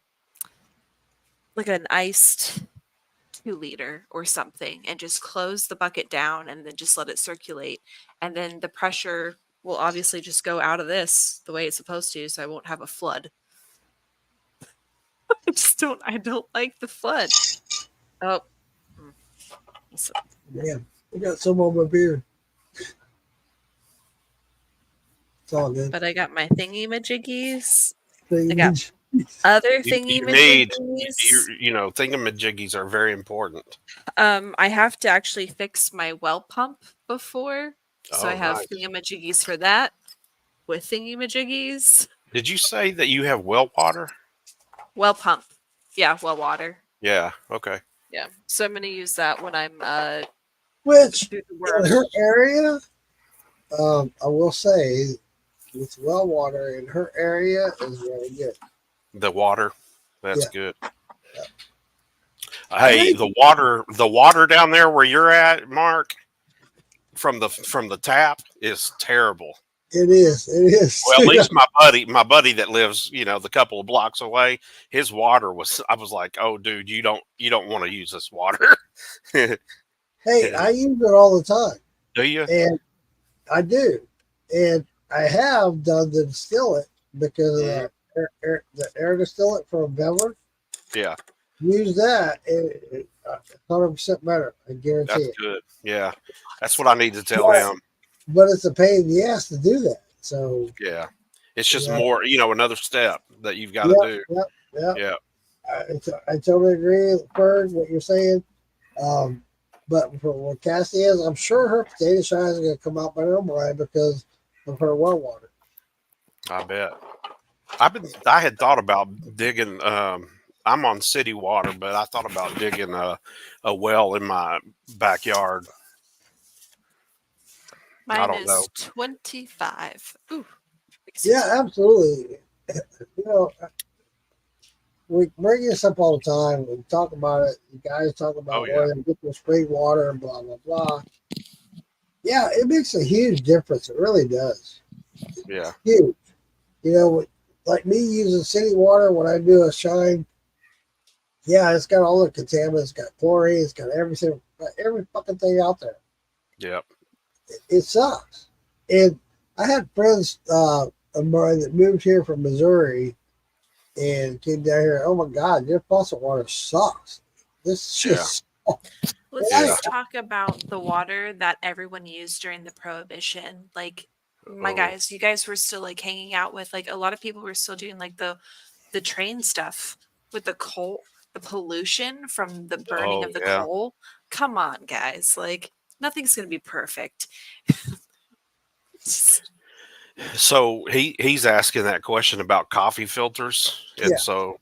like an iced 2 liter or something and just close the bucket down and then just let it circulate. And then the pressure will obviously just go out of this the way it's supposed to, so I won't have a flood. I don't like the flood. Oh. So, Man, I got some on my beard. It's all good. but I got my thingy-majiggies. Thing I got is- other You need, thingy-majiggies. thingamajiggies are very important. I have to actually fix my well pump before, so I Oh, have nice. thingamajiggies for that with thingamajiggies. Did you say that you have well water? Well pump, yeah, well water, Yeah. Okay. yeah. So I'm gonna use that when I'm Which through the in her worst. area, I will say, with well water in her area is very good. The water. That's Yeah. good. Yeah. Hey, the water down there where you're at, Mark, from the tap is terrible. It is. It is. Well, at least my buddy that lives, the couple of blocks away, his water was. I was like, oh, dude, you don't want to use this water. Hey, I use it all the time, Do you? and I do, and I have done the distillate because of that the air distillate from Bever. Yeah, Use that, and 100% better. I guarantee that's it. good. Yeah, that's what I need to tell Yeah. him. But it's a pain in the ass to do that. So Yeah, it's just yeah. more, another step that you've got to do. Yep. Yeah, I totally agree, Ferg, what you're saying. But for what Cassie is, I'm sure her potato shine is going to come out better than mine because of her well water. I bet. I had thought about digging. I'm on city water, but I thought about digging a well in my backyard. I Mine don't is know. 25. Ooh. Yeah, absolutely. You know, we bring this up all the time. We talk about it. You guys talk about Oh, yeah. where they get their spring water and blah, blah, blah. Yeah, it makes a huge difference. It really does. Yeah, Huge. Like me using city water when I do a shine, yeah, it's got all the contaminants, it's got chlorine, it's got everything, every fucking thing out there. yep. It sucks. And I had friends of mine that moved here from Missouri and came down here. Oh my God, your faucet water sucks. This shit sucks. Let's Yeah. just talk about the water that everyone used during the prohibition. Like my Oh. guys, you guys were still like hanging out with like a lot of people were still doing like the train stuff with the coal, the pollution from the burning Oh, of the yeah. coal. Come on, guys. Like nothing's gonna be perfect. So he's asking that question about coffee filters, and Yeah. so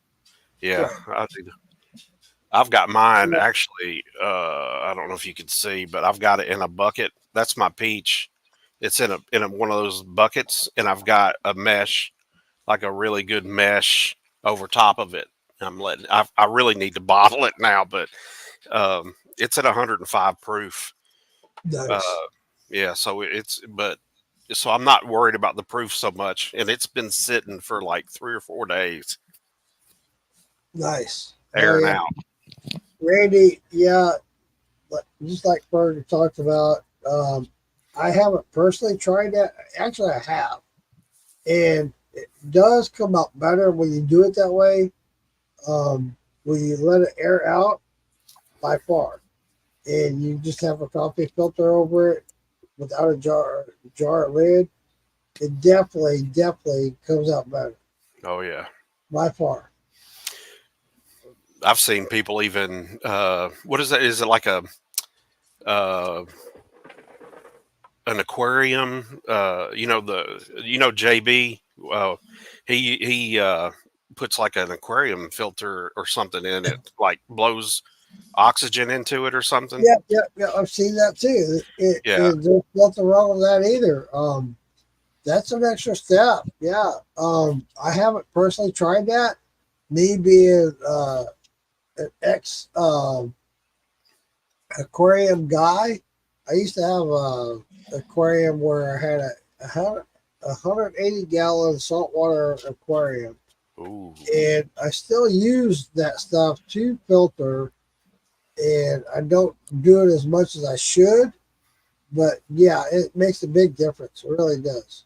I've got mine Yeah. actually. I don't know if you can see, but I've got it in a bucket. That's my peach. It's in one of those buckets, and I've got a mesh, like a really good mesh over top of it. I really need to bottle it now, but it's at 105 proof. Nice. Yeah, so so I'm not worried about the proof so much, and it's been sitting for like 3 or 4 days, Nice. airing Yeah. out. Randy, yeah, just like Berger talked about, I haven't personally tried that. Actually, I have. And it does come out better when you do it that way. When you let it air out, by far. And you just have a coffee filter over it without a jar or lid, it definitely comes out better. Oh yeah, By far. I've seen people even. What is that? Is it like an aquarium? JB. He puts like an aquarium filter or something in it, like blows oxygen into it or something. Yeah. I've seen that too. Yeah. There's nothing wrong with that either. That's an extra step. Yeah. I haven't personally tried that. Me being an ex aquarium guy, I used to have a aquarium where I had a 180-gallon saltwater aquarium. Ooh. And I still use that stuff to filter and I don't do it as much as I should. But yeah, it makes a big difference. It really does.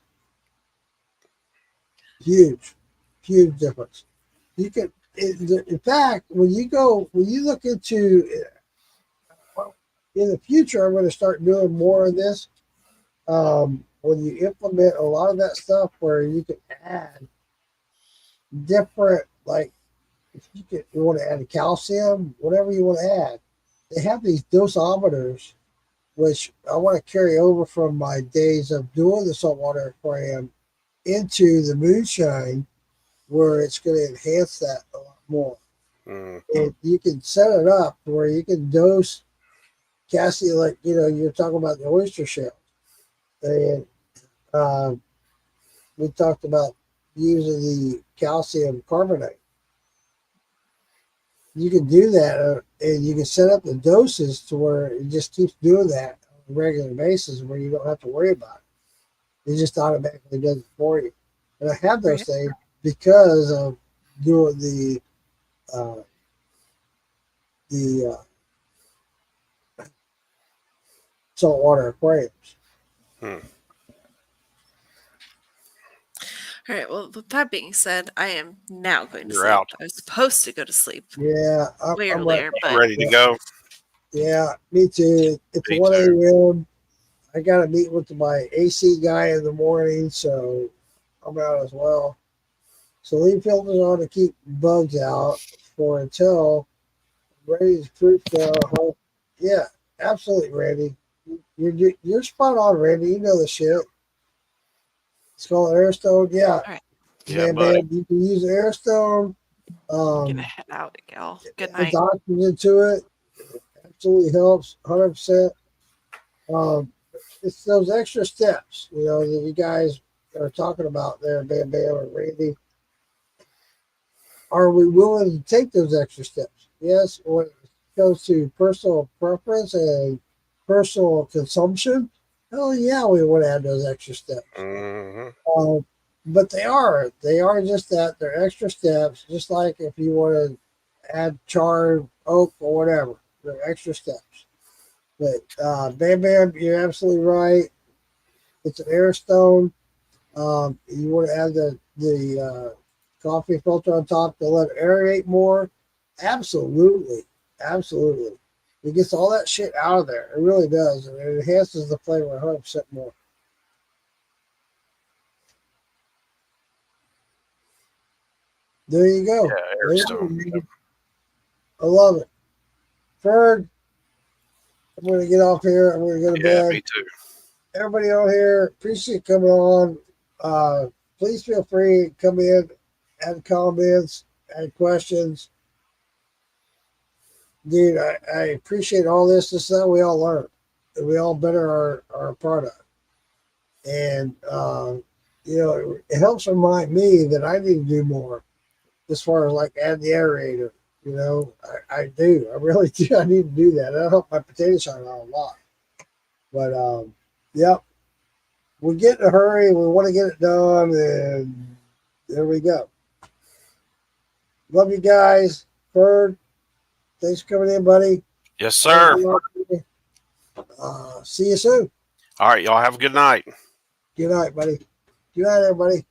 Huge, huge difference. You can, in fact, when you look into in the future, I'm going to start doing more of this. When you implement a lot of that stuff, where you can add different, like if you want to add calcium, whatever you want to add, they have these dosometers, which I want to carry over from my days of doing the saltwater aquarium into the moonshine, where it's going to enhance that a lot more. Mm. And you can set it up where you can dose Cassie, like you're talking about the oyster shell, and uh, we talked about using the calcium carbonate. You can do that, and you can set up the doses to where it just keeps doing that on a regular basis, where you don't have to worry about it. It just automatically does it for you. And I have those Right. things because of doing uh, the saltwater aquariums. Hmm. All right. Well, with that being said, I am now going to You're sleep. out. I was supposed to go to sleep Yeah, way I'm right. earlier, You but ready to go? Yeah, me too. It's Me 1 too. a.m. I got to meet with my AC guy in the morning, so I'm out as well. So leave filters on to keep bugs out for until Randy's proof. Yeah, absolutely, Randy. You're spot on, Randy. You know the shit. It's called Airstone. Yeah, all right. Yeah, man, buddy. man. You can use Airstone. I'm gonna Um, head out, gal. Good adds night. oxygen to it. Absolutely helps, 100%. Um, it's those extra steps, that you guys are talking about there, Bam Bam and Randy. Are we willing to take those extra steps? Yes. When it comes to personal preference and personal consumption, hell yeah, we want to add those extra steps. Hmm. Um, but they are just that. They're extra steps, just like if you want to add charred oak or whatever. They're extra steps. But Bam Bam, you're absolutely right. It's an air stone. You want to add the coffee filter on top to let it aerate more. Absolutely, absolutely. It gets all that shit out of there. It really does, and it enhances the flavor 100% more. There you go. Yeah, There Airstone. you go. I love it. Ferg, I'm going to get off here. I'm going to go to Yeah, bed. me too. Everybody on here, appreciate coming on. Please feel free to come in, add comments, add questions. Dude, I appreciate all this. This is how we all learn. And we all better our product. And, it helps remind me that I need to do more as far as like add the aerator. I do. I really do. I need to do that. That'll help my potato shine out a lot. But, yep, we get in a hurry. We want to get it done. And there we go. Love you guys. Bird, thanks for coming in, buddy. Yes, sir. See you soon. All right, y'all have a good night. Good night, buddy. Good night, everybody.